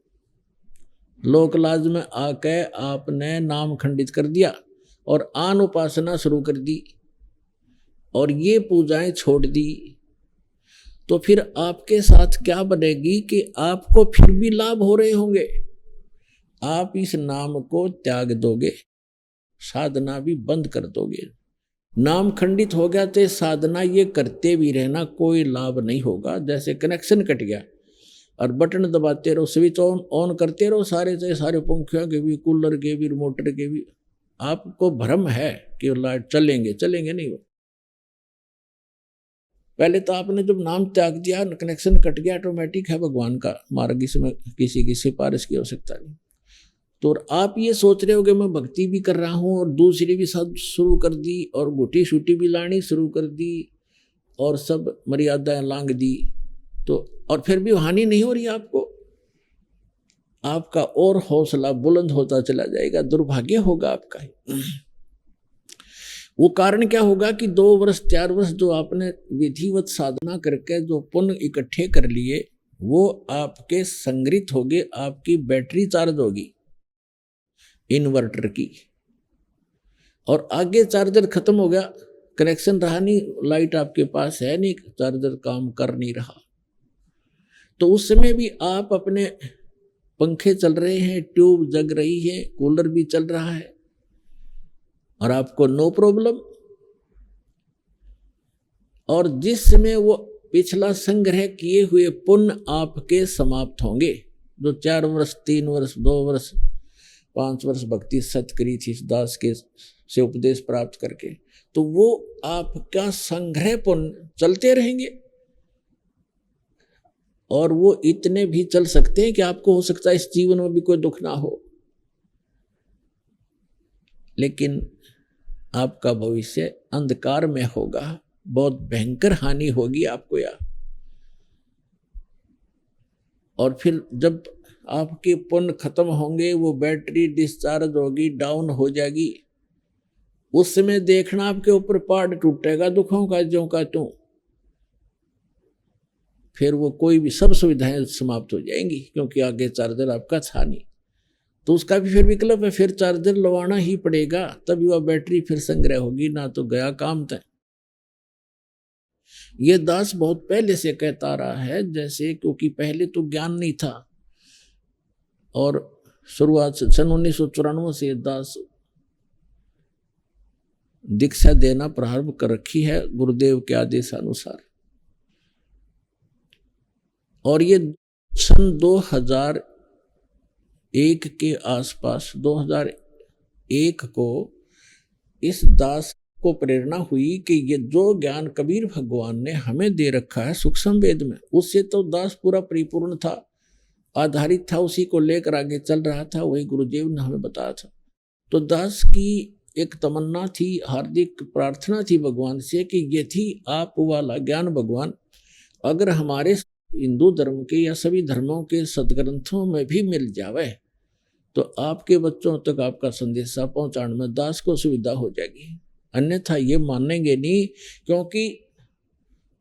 लोक लाज में आके आपने नाम खंडित कर दिया और आन उपासना शुरू कर दी और ये पूजाएं छोड़ दी, तो फिर आपके साथ क्या बनेगी कि आपको फिर भी लाभ हो रहे होंगे। आप इस नाम को त्याग दोगे, साधना भी बंद कर दोगे। नाम खंडित हो गया तो साधना ये करते भी रहना, कोई लाभ नहीं होगा। जैसे कनेक्शन कट गया और बटन दबाते रहो, स्विच ऑन करते रहो, सारे पंखियों के भी, कूलर के भी, मोटर के भी, आपको भ्रम है कि लाइट चलेंगे नहीं। वो पहले तो आपने जब नाम त्याग दिया, कनेक्शन कट गया, ऑटोमेटिक है भगवान का मार्ग, इसमें किसी की सिफारिश की आवश्यकता नहीं। तो आप ये सोच रहे हो कि मैं भक्ति भी कर रहा हूँ और दूसरी भी सब शुरू कर दी और गुटी शूटी भी लानी शुरू कर दी और सब मर्यादाएं लांघ दी, तो और फिर भी हानि नहीं हो रही आपको, आपका और हौसला बुलंद होता चला जाएगा, दुर्भाग्य होगा आपका। वो कारण क्या होगा कि 2 वर्ष 4 वर्ष जो आपने विधिवत साधना करके जो पुण्य इकट्ठे कर लिए वो आपके संग्रहित होंगे, आपकी बैटरी चार्ज होगी इन्वर्टर की, और आगे चार्जर खत्म हो गया, कनेक्शन रहा नहीं, लाइट आपके पास है नहीं, चार्जर काम कर नहीं रहा, तो उस समय भी आप अपने पंखे चल रहे हैं, ट्यूब जग रही है, कूलर भी चल रहा है और आपको नो प्रॉब्लम। और जिस समय वो पिछला संग्रह किए हुए पुण्य आपके समाप्त होंगे, जो 4 वर्ष 3 वर्ष 2 वर्ष 5 वर्ष भक्ति सत करी थी इस दास के से उपदेश प्राप्त करके, तो वो आपका संग्रह पुण्य चलते रहेंगे और वो इतने भी चल सकते हैं कि आपको हो सकता है इस जीवन में भी कोई दुख ना हो, लेकिन आपका भविष्य अंधकार में होगा, बहुत भयंकर हानि होगी आपको यार। और फिर जब आपके पुण्य खत्म होंगे, वो बैटरी डिस्चार्ज होगी, डाउन हो जाएगी, उस समय देखना आपके ऊपर पहाड़ टूटेगा दुखों का ज्यों का त्यों। फिर वो कोई भी सब सुविधाएं समाप्त हो जाएंगी, क्योंकि आगे चार्जर आपका था नहीं। तो उसका भी फिर विकल्प है, फिर चार्जर लगवाना ही पड़ेगा, तभी वह बैटरी फिर संग्रह होगी, ना तो गया काम तय। ये दास बहुत पहले से कहता रहा है, जैसे क्योंकि पहले तो ज्ञान नहीं था, और शुरुआत से सन 1994 से दास दीक्षा देना प्रारंभ कर रखी है गुरुदेव के आदेशानुसार। और ये सन 2001 के आसपास, 2001 को इस दास को प्रेरणा हुई कि ये जो ज्ञान कबीर भगवान ने हमें दे रखा है सूक्ष्म वेद में, उससे तो दास पूरा परिपूर्ण था, आधारित था, उसी को लेकर आगे चल रहा था, वही गुरुदेव ने हमें बताया था। तो दास की एक तमन्ना थी, हार्दिक प्रार्थना थी भगवान से कि यदि आप वाला ज्ञान भगवान अगर हमारे हिंदू धर्म के या सभी धर्मों के सदग्रंथों में भी मिल जावे, तो आपके बच्चों तक आपका संदेशा पहुंचाने में दास को सुविधा हो जाएगी। अन्यथा ये मानेंगे नहीं, क्योंकि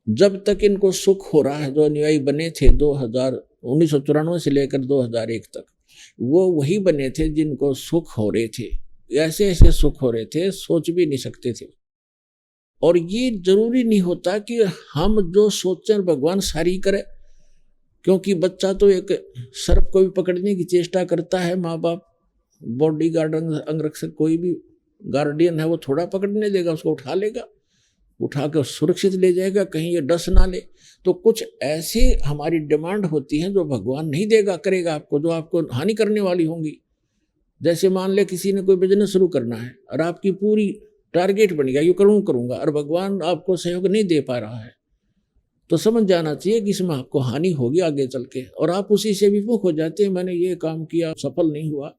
जब तक इनको सुख हो रहा है, जो अनुयायी बने थे 1994 से लेकर 2001 तक, वो वही बने थे जिनको सुख हो रहे थे, ऐसे ऐसे सुख हो रहे थे सोच भी नहीं सकते थे। और ये जरूरी नहीं होता कि हम जो सोचें भगवान सारी करे, क्योंकि बच्चा तो एक सर्प को भी पकड़ने की चेष्टा करता है, माँ बाप, बॉडी गार्ड, अंगरक्षक, कोई भी गार्डियन है, वो थोड़ा पकड़ने देगा, उसको उठा लेगा, उठा कर सुरक्षित ले जाएगा, कहीं ये डस ना ले। तो कुछ ऐसे हमारी डिमांड होती हैं जो भगवान नहीं देगा, करेगा आपको, जो आपको हानि करने वाली होंगी। जैसे मान ले किसी ने कोई बिजनेस शुरू करना है और आपकी पूरी टारगेट बन गया, ये करूँगा, और भगवान आपको सहयोग नहीं दे पा रहा है, तो समझ जाना चाहिए कि इसमें आपको हानि होगी आगे चल के, और आप उसी से विमुख हो जाते हैं। मैंने ये काम किया, सफल नहीं हुआ,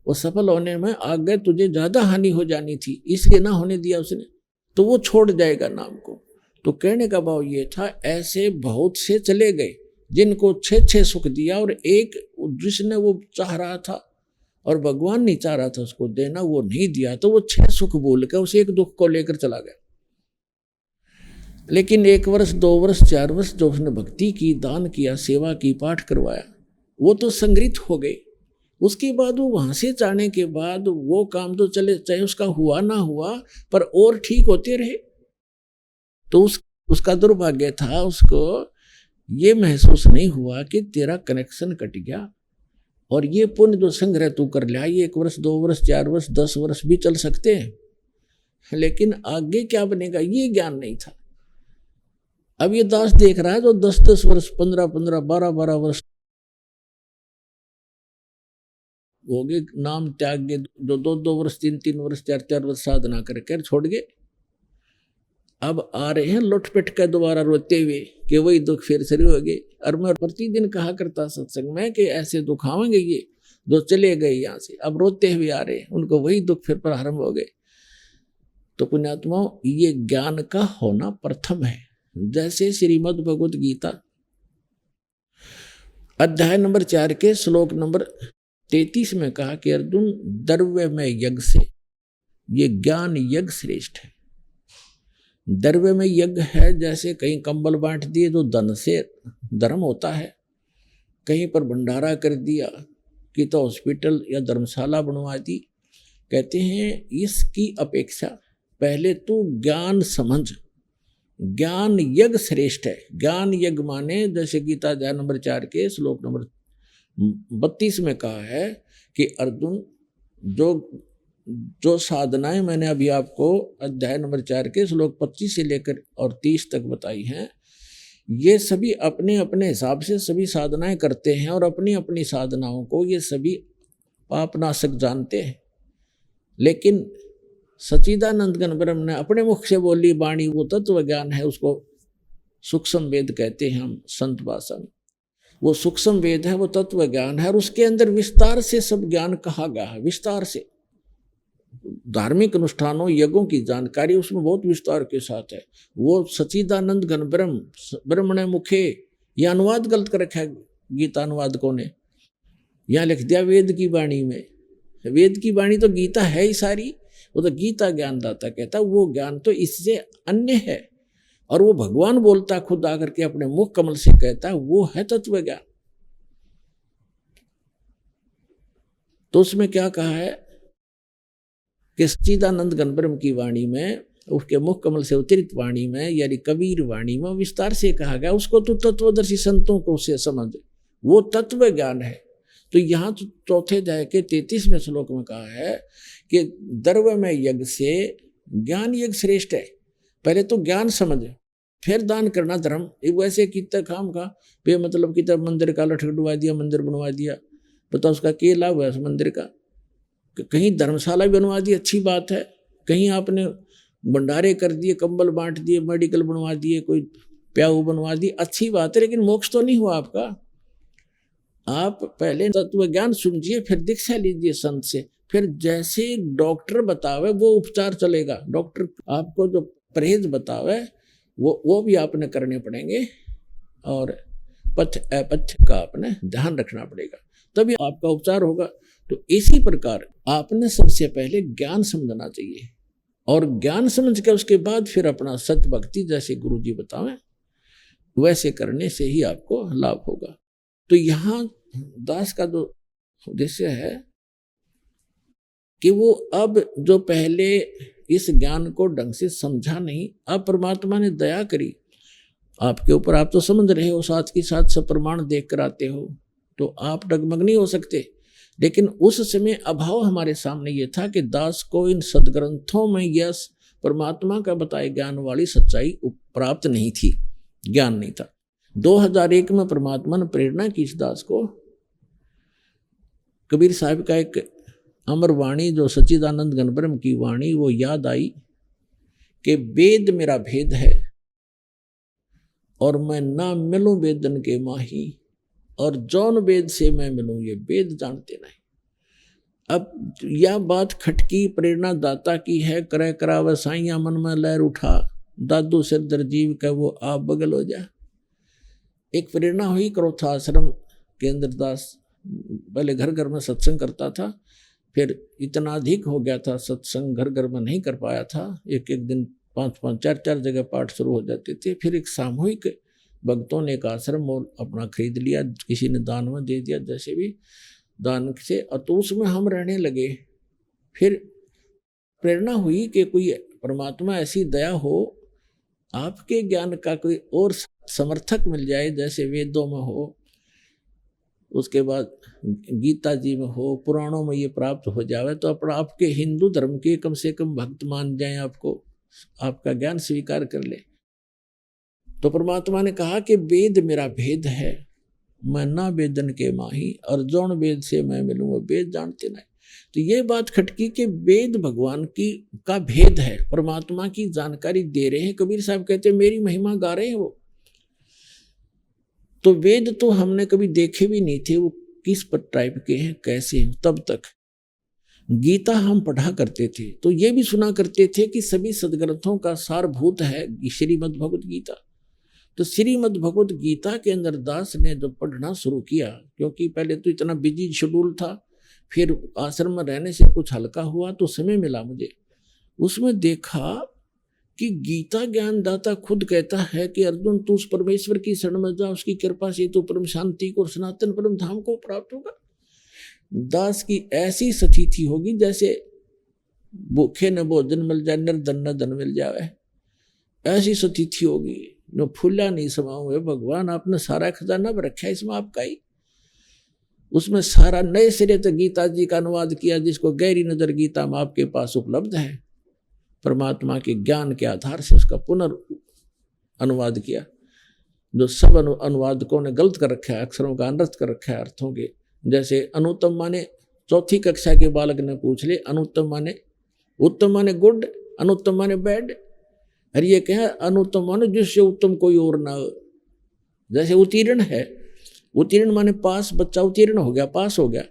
वो सफल होने में आगे तुझे ज़्यादा हानि हो जानी थी, इसलिए ना होने दिया उसने, तो वो छोड़ जाएगा नाम को। तो कहने का भाव ये था, ऐसे बहुत से चले गए जिनको 6 सुख दिया, और एक जिसने वो चाह रहा था और भगवान नहीं चाह रहा था उसको देना, वो नहीं दिया, तो वो 6 सुख बोल के उस एक दुख को लेकर चला गया। लेकिन 1 वर्ष, 2 वर्ष, 4 वर्ष जो उसने भक्ति की, दान किया, सेवा की, पाठ करवाया, वो तो संग्रहित हो गए। उसके बाद वो वहाँ से जाने के बाद वो काम तो चले, चाहे उसका हुआ ना हुआ, पर और ठीक होते रहे। तो उसका दुर्भाग्य था, उसको ये महसूस नहीं हुआ कि तेरा कनेक्शन कट गया, और ये पुण्य जो संग्रह तू कर लिया, ये 1 वर्ष, 2 वर्ष, 4 वर्ष, 10 वर्ष भी चल सकते हैं, लेकिन आगे क्या बनेगा ये ज्ञान नहीं था। अब ये दास देख रहा है जो 10-10 वर्ष, 15-15, 12-12 वर्ष हो गए, नाम त्याग गए, जो 2-2 वर्ष, 3-3 वर्ष, 4-4 वर्ष साधना करके छोड़ गए, अब आ रहे हैं लुटपिट कर दोबारा रोते हुए कि वही दुख फिर शुरू हो गए। और मैं प्रतिदिन कहा करता सत्संग में कि ऐसे दुख आवेंगे ये जो चले गए यहाँ से, अब रोते हुए आ रहे हैं, उनको वही दुख फिर प्रारंभ हो गए। तो पुण्यात्माओं, ये ज्ञान का होना प्रथम है। जैसे श्रीमद् भगवत गीता अध्याय नंबर 4 के श्लोक नंबर 33 में कहा कि अर्जुन, द्रव्य में यज्ञ से ये ज्ञान यज्ञ श्रेष्ठ है। द्रव्य में यज्ञ है, जैसे कहीं कंबल बांट दिए जो धन से धर्म होता है, कहीं पर भंडारा कर दिया कि तो हॉस्पिटल या धर्मशाला बनवा दी। कहते हैं इसकी अपेक्षा पहले तू ज्ञान समझ, ज्ञान यज्ञ श्रेष्ठ है। ज्ञान यज्ञ माने जैसे गीता अध्याय नंबर 4 के श्लोक नंबर 32 में कहा है कि अर्जुन, जो साधनाएं मैंने अभी आपको अध्याय नंबर 4 के श्लोक 25 से लेकर और 30 तक बताई हैं, ये सभी अपने अपने हिसाब से सभी साधनाएं करते हैं, और अपनी अपनी साधनाओं को ये सभी पापनाशक जानते हैं। लेकिन सच्चिदानंद घन ब्रह्म ने अपने मुख से बोली वाणी वो तत्व ज्ञान है, उसको सूक्ष्म वेद कहते हैं हम संत भाषा में। वो सूक्ष्म वेद है, वो तत्व ज्ञान है, और उसके अंदर विस्तार से सब ज्ञान कहा गया है, विस्तार से। धार्मिक अनुष्ठानों यज्ञों की जानकारी उसमें बहुत विस्तार के साथ है। वो सच्चिदानंद घन ब्रह्मणे मुखे, ये अनुवाद गलत कर रखा है गीता अनुवादकों ने, यहाँ लिख दिया वेद की वाणी में। वेद की वाणी तो गीता है ही सारी, वो तो गीता ज्ञानदाता कहता, वो ज्ञान तो इससे अन्य है, और वो भगवान बोलता खुद आकर के अपने मुख कमल से कहता, वो है तत्व ज्ञान। तो उसमें क्या कहा है कि सच्चिदानंद घन ब्रह्म की वाणी में, उसके मुख कमल से उतरित वाणी में, यानी कबीर वाणी में विस्तार से कहा गया, उसको तो तत्वदर्शी संतों को से समझ, वो तत्व ज्ञान है। तो यहाँ तो चौथे अध्याय के 33वें श्लोक में कहा है कि द्रव्य में यज्ञ से ज्ञान यज्ञ श्रेष्ठ है। पहले तो ज्ञान समझ, फिर दान करना धर्म। वैसे कितना काम का बे मतलब कितना मंदिर का लठ डुबा दिया, मंदिर बनवा दिया, पता उसका क्या लाभ हुआ उस मंदिर का। कहीं धर्मशाला भी बनवा दी, अच्छी बात है, कहीं आपने भंडारे कर दिए, कंबल बांट दिए, मेडिकल बनवा दिए, कोई प्याऊ बनवा दी, अच्छी बात है, लेकिन मोक्ष तो नहीं हुआ आपका। आप पहले तत्व ज्ञान समझिए, फिर दीक्षा लीजिए संत से, फिर जैसे डॉक्टर बतावे वो उपचार चलेगा। डॉक्टर आपको जो परहेज बतावे वो भी आपने करने पड़ेंगे, और पथ्य अपथ्य का आपने ध्यान रखना पड़ेगा, तभी आपका उपचार होगा। तो इसी प्रकार आपने सबसे पहले ज्ञान समझना चाहिए, और ज्ञान समझ के उसके बाद फिर अपना सत भक्ति जैसे गुरु जी बतावें वैसे करने से ही आपको लाभ होगा। तो यहाँ दास का जो उद्देश्य है कि वो अब जो पहले इस ज्ञान को ढंग से समझा नहीं, अब परमात्मा ने दया करी आपके ऊपर, आप तो समझ रहे हो, साथ के साथ सब प्रमाण देख कर आते हो, तो आप डगमग नहीं हो सकते। लेकिन उस समय अभाव हमारे सामने ये था कि दास को इन सदग्रंथों में यह परमात्मा का बताए ज्ञान वाली सच्चाई प्राप्त नहीं थी, ज्ञान नहीं था। 2001 में परमात्मा ने प्रेरणा की इस दास को, कबीर साहब का एक अमर वाणी जो सच्चिदानंद घन ब्रह्म की वाणी वो याद आई कि वेद मेरा भेद है और मैं ना मिलूं वेदन के माही, और जौन वेद से मैं मिलूं ये वेद जानते नहीं। अब यह बात खटकी प्रेरणा दाता की है, करे करावे साइया मन में लहर उठा, दादू सिर दरजीव का वो आप बगल हो जा। एक प्रेरणा हुई क्रोथा आश्रम के अंदर दास पहले घर घर में सत्संग करता था, फिर इतना अधिक हो गया था सत्संग, घर घर में नहीं कर पाया था, एक एक दिन 5-5 4-4 जगह पाठ शुरू हो जाते थे। फिर एक सामूहिक भक्तों ने एक आश्रम और अपना खरीद लिया, किसी ने दान में दे दिया, जैसे भी दान से, और तो उसमें हम रहने लगे। फिर प्रेरणा हुई कि कोई परमात्मा ऐसी दया हो, आपके ज्ञान का कोई और समर्थक मिल जाए, जैसे वेदों में हो, उसके बाद गीता जी में हो, पुराणों में ये प्राप्त हो जावे, तो अपना आपके हिंदू धर्म के कम से कम भक्त मान जाए, आपको आपका ज्ञान स्वीकार कर ले। तो परमात्मा ने कहा कि वेद मेरा भेद है, मैं ना वेदन के माही, और जौन वेद से मैं मिलूं वो वेद जानते नहीं। तो ये बात खटकी कि वेद भगवान की का भेद है, परमात्मा की जानकारी दे रहे हैं। कबीर साहब कहते हैं मेरी महिमा गा रहे हैं वो। तो वेद तो हमने कभी देखे भी नहीं थे, वो किस टाइप के हैं, कैसे हैं। तब तक गीता हम पढ़ा करते थे तो ये भी सुना करते थे कि सभी सदग्रंथों का सारभूत है श्रीमद् भगवत गीता। तो श्रीमद् भगवत गीता के अंदर दास ने जब पढ़ना शुरू किया, क्योंकि पहले तो इतना बिजी शेड्यूल था, फिर आश्रम में रहने से कुछ हल्का हुआ तो समय मिला मुझे, उसमें देखा कि गीता ज्ञानदाता खुद कहता है कि अर्जुन तू उस परमेश्वर की शरण में जा, उसकी कृपा से तू परम शांति को और सनातन परम धाम को प्राप्त होगा। दास की ऐसी स्थिति होगी जैसे भूखे न भोजन मिल जाए, निर्धन न धन मिल जाए, ऐसी स्थिति होगी। जो फूला नहीं समाओ है भगवान, आपने सारा खजाना भी रखा है इसमें आपका ही, उसमें सारा नए सिरे से गीता जी का अनुवाद किया, जिसको गहरी नजर गीता में आपके पास उपलब्ध है, परमात्मा के ज्ञान के आधार से उसका पुनर्अनुवाद किया। जो सब अनुवादकों ने गलत कर रखा है, अक्षरों का अनर्थ कर रखा है अर्थों के। जैसे अनुत्तम माने चौथी कक्षा के बालक ने पूछ ले, अनुत्तम माने उत्तम माने गुड, अनुत्तम माने बैड, और ये कहे अनुत्तम माने जिससे उत्तम कोई और ना हो। जैसे उत्तीर्ण है, उत्तीर्ण माने पास, बच्चा उत्तीर्ण हो गया, पास हो गया,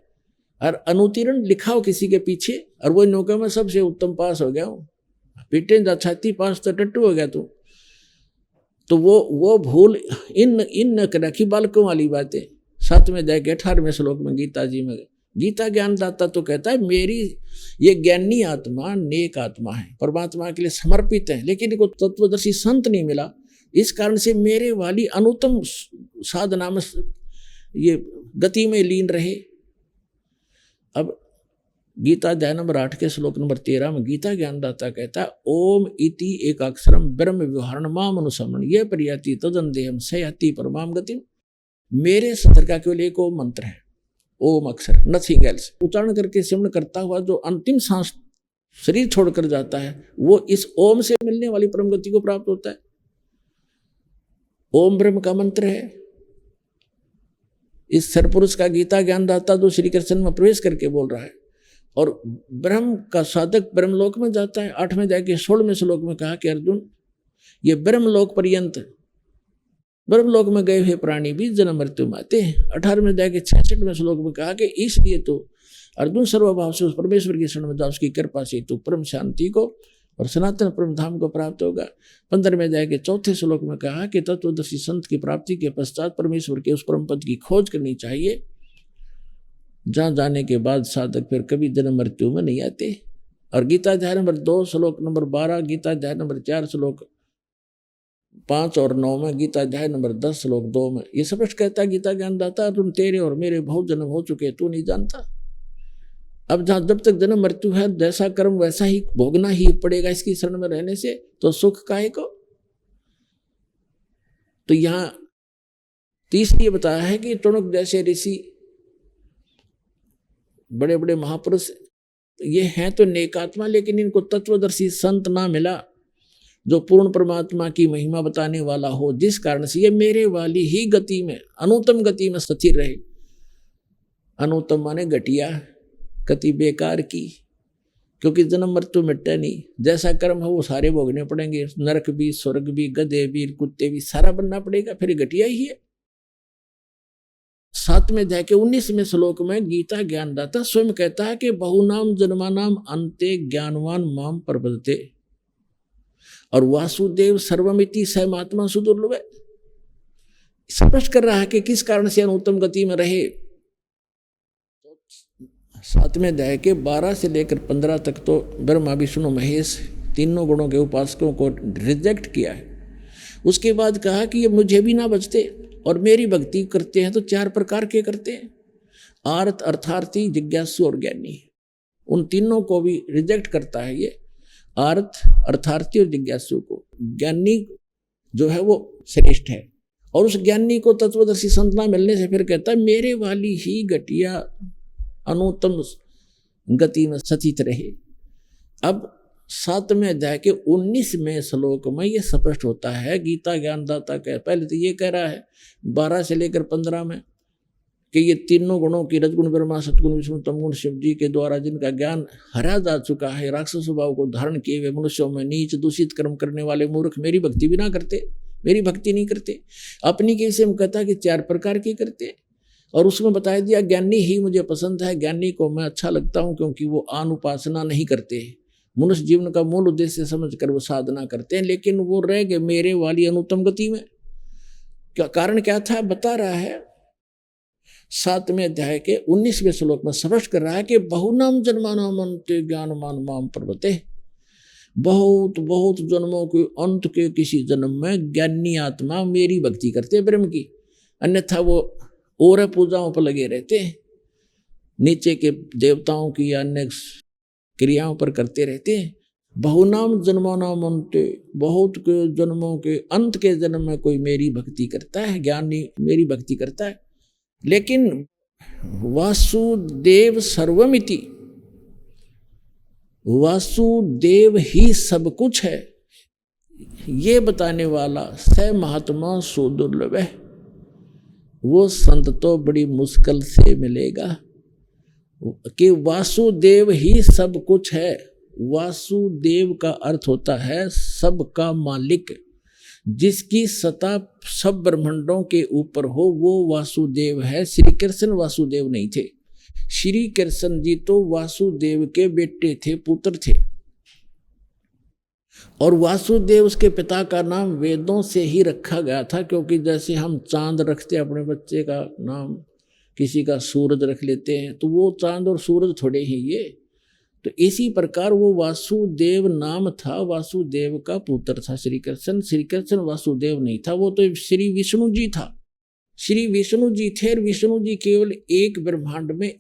और अनुतीर्ण लिखा हो किसी के पीछे, और वो नौके में सबसे उत्तम पास हो गया हूँ, पीटे जा छाती पास तो टट्टू हो गया तू, तो वो भूल इन रखी बालकों वाली बातें। 7वें अध्याय के 18वें श्लोक में गीता जी में गीता ज्ञानदाता तो कहता है मेरी ये ज्ञानी आत्मा नेक आत्मा है, परमात्मा के लिए समर्पित है, लेकिन इनको तत्वदर्शी संत नहीं मिला, इस कारण से मेरे वाली अनुत्तम साधना में ये गति में लीन रहे। अब गीता अध्याय नंबर 8 के श्लोक नंबर 13 में गीता ज्ञानदाता कहता है ओम इति एक अक्षरम ब्रह्म व्यवहारण माम अनुसमण ये प्रयाति तदन देहम सयाति परमाम गति। मेरे सतर का केवल एक ओम मंत्र है, ओम अक्षर, नथिंग एल्स। उच्चारण करके सिमरण करता हुआ जो अंतिम सांस शरीर छोड़कर जाता है वो इस ओम से मिलने वाली परम गति को प्राप्त होता है। ओम ब्रह्म का मंत्र है। इस सरपुरुष का गीता ज्ञानदाता जो श्री कृष्ण में प्रवेश करके बोल रहा है, और ब्रह्म का साधक ब्रह्मलोक में जाता है। 8वें अध्याय के 16वें श्लोक में कहा कि अर्जुन ये ब्रह्मलोक पर्यंत ब्रह्मलोक में गए हुए प्राणी भी जन्म मृत्यु में आते हैं। 18वें अध्याय के 66वें श्लोक में कहा कि इसलिए तो अर्जुन सर्वभाव से उस परमेश्वर की शरण में जा, उसकी कृपा से तू परम शांति को और सनातन परम धाम को प्राप्त होगा। 15वें अध्याय के 4थे श्लोक में कहा कि तत्वदर्शी संत की प्राप्ति के पश्चात परमेश्वर के उस परम पद की खोज करनी चाहिए, जहाँ जाने के बाद साधक फिर कभी जन्म मृत्यु में नहीं आते। और गीता अध्याय नंबर 2 श्लोक नंबर 12, गीता अध्याय नंबर 4 श्लोक 5 और 9 में, गीता अध्याय नंबर 10 श्लोक 2 में ये स्पष्ट कहता है गीता ज्ञानदाता तुम तेरे और मेरे बहुत जन्म हो चुके, तू नहीं जानता। अब जहाँ जब तक जन्म मृत्यु है जैसा कर्म वैसा ही भोगना ही पड़ेगा इसकी शरण में रहने से, तो सुख काहे को। तो यहाँ तीसरी ये बताया है कि टुणक जैसे ऋषि बड़े बड़े महापुरुष ये हैं तो नेक आत्मा, लेकिन इनको तत्वदर्शी संत ना मिला जो पूर्ण परमात्मा की महिमा बताने वाला हो, जिस कारण से ये मेरे वाली ही गति में अनुत्तम गति में स्थिर रहे। अनुत्तम माने घटिया गति, बेकार की, क्योंकि जन्म मृत्यु मिटता नहीं, जैसा कर्म हो वो सारे भोगने पड़ेंगे, नरक भी, स्वर्ग भी, गधे भी, कुत्ते भी, सारा बनना पड़ेगा, फिर घटिया ही है। 7वें अध्याय के 19वें श्लोक में गीता ज्ञानदाता स्वयं कहता है कि बहुनाम जन्मानाम अंते ज्ञानवान माम प्रपद्यते, और वासुदेव सर्वमिति सहमात्मा सुदुर्लभ है। स्पष्ट कर रहा है कि किस कारण से अनुत्तम गति में रहे। 7वें अध्याय के 12 से लेकर 15 तक तो ब्रह्मा विष्णु महेश तीनों गुणों के उपासकों को रिजेक्ट किया है। उसके बाद कहा कि ये मुझे भी ना बचते और मेरी भक्ति करते हैं तो 4 प्रकार के करते हैं, आर्त, अर्थार्थी, जिज्ञासु और ज्ञानी। उन तीनों को भी रिजेक्ट करता है ये, आर्त, अर्थार्थी और जिज्ञासु को। ज्ञानी जो है वो श्रेष्ठ है, और उस ज्ञानी को तत्वदर्शी संत ना मिलने से फिर कहता है मेरे वाली ही घटिया अनुत्तम गति में सचित रहे। अब 7वें अध्याय के 19वें श्लोक में ये स्पष्ट होता है गीता ज्ञानदाता का, पहले तो ये कह रहा है 12 से लेकर 15 में कि ये तीनों गुणों की रजगुण ब्रह्मा, सतगुण विष्णु, तमगुण शिव जी के द्वारा जिनका ज्ञान हरा जा चुका है, राक्षस स्वभाव को धारण किए हुए मनुष्यों में नीच दूषित कर्म करने वाले मूर्ख मेरी भक्ति भी ना करते, मेरी भक्ति नहीं करते। अपनी के विषय में कहता कि 4 प्रकार की करते, और उसमें बताया दिया ज्ञानी ही मुझे पसंद है, ज्ञानी को मैं अच्छा लगता हूँ क्योंकि वो आन उपासना नहीं करते, मनुष्य जीवन का मूल उद्देश्य समझकर वो साधना करते हैं, लेकिन वो रह गए मेरे वाली अनुत्तम गति में। क्या कारण क्या था बता रहा है 7वें अध्याय के 19वें श्लोक में स्पष्ट कर रहा है कि बहुनाम जन्मानाम अन्ते ज्ञानवान माम प्रपद्यते, बहुत बहुत जन्मों के अंत के किसी जन्म में ज्ञानी आत्मा मेरी भक्ति करते ब्रह्म की, अन्यथा वो और पूजाओं पर लगे रहते हैं, नीचे के देवताओं की या अन्य क्रियाओं पर करते रहते हैं। बहुनाम जन्मानाम अन्ते, बहुत के जन्मों के अंत के जन्म में कोई मेरी भक्ति करता है, ज्ञानी मेरी भक्ति करता है, लेकिन वासुदेव सर्वमिति, वासुदेव ही सब कुछ है, ये बताने वाला स महात्मा सुदुर्लभ है। वो संत तो बड़ी मुश्किल से मिलेगा कि वासुदेव ही सब कुछ है। वासुदेव का अर्थ होता है सबका मालिक, जिसकी सत्ता सब ब्रह्मांडों के ऊपर हो, वो वासुदेव है। श्री कृष्ण वासुदेव नहीं थे, श्री कृष्ण जी तो वासुदेव के बेटे थे, पुत्र थे, और वासुदेव उसके पिता का नाम वेदों से ही रखा गया था, क्योंकि जैसे हम चांद रखते अपने बच्चे का नाम, किसी का सूरज रख लेते हैं, तो वो चांद और सूरज थोड़े ही ये, तो इसी प्रकार वो वासुदेव नाम था, वासुदेव का पुत्र था श्री कृष्ण। श्री कृष्ण वासुदेव नहीं था, वो तो श्री विष्णु जी था। श्री विष्णु जी थे, और विष्णु जी केवल एक ब्रह्मांड में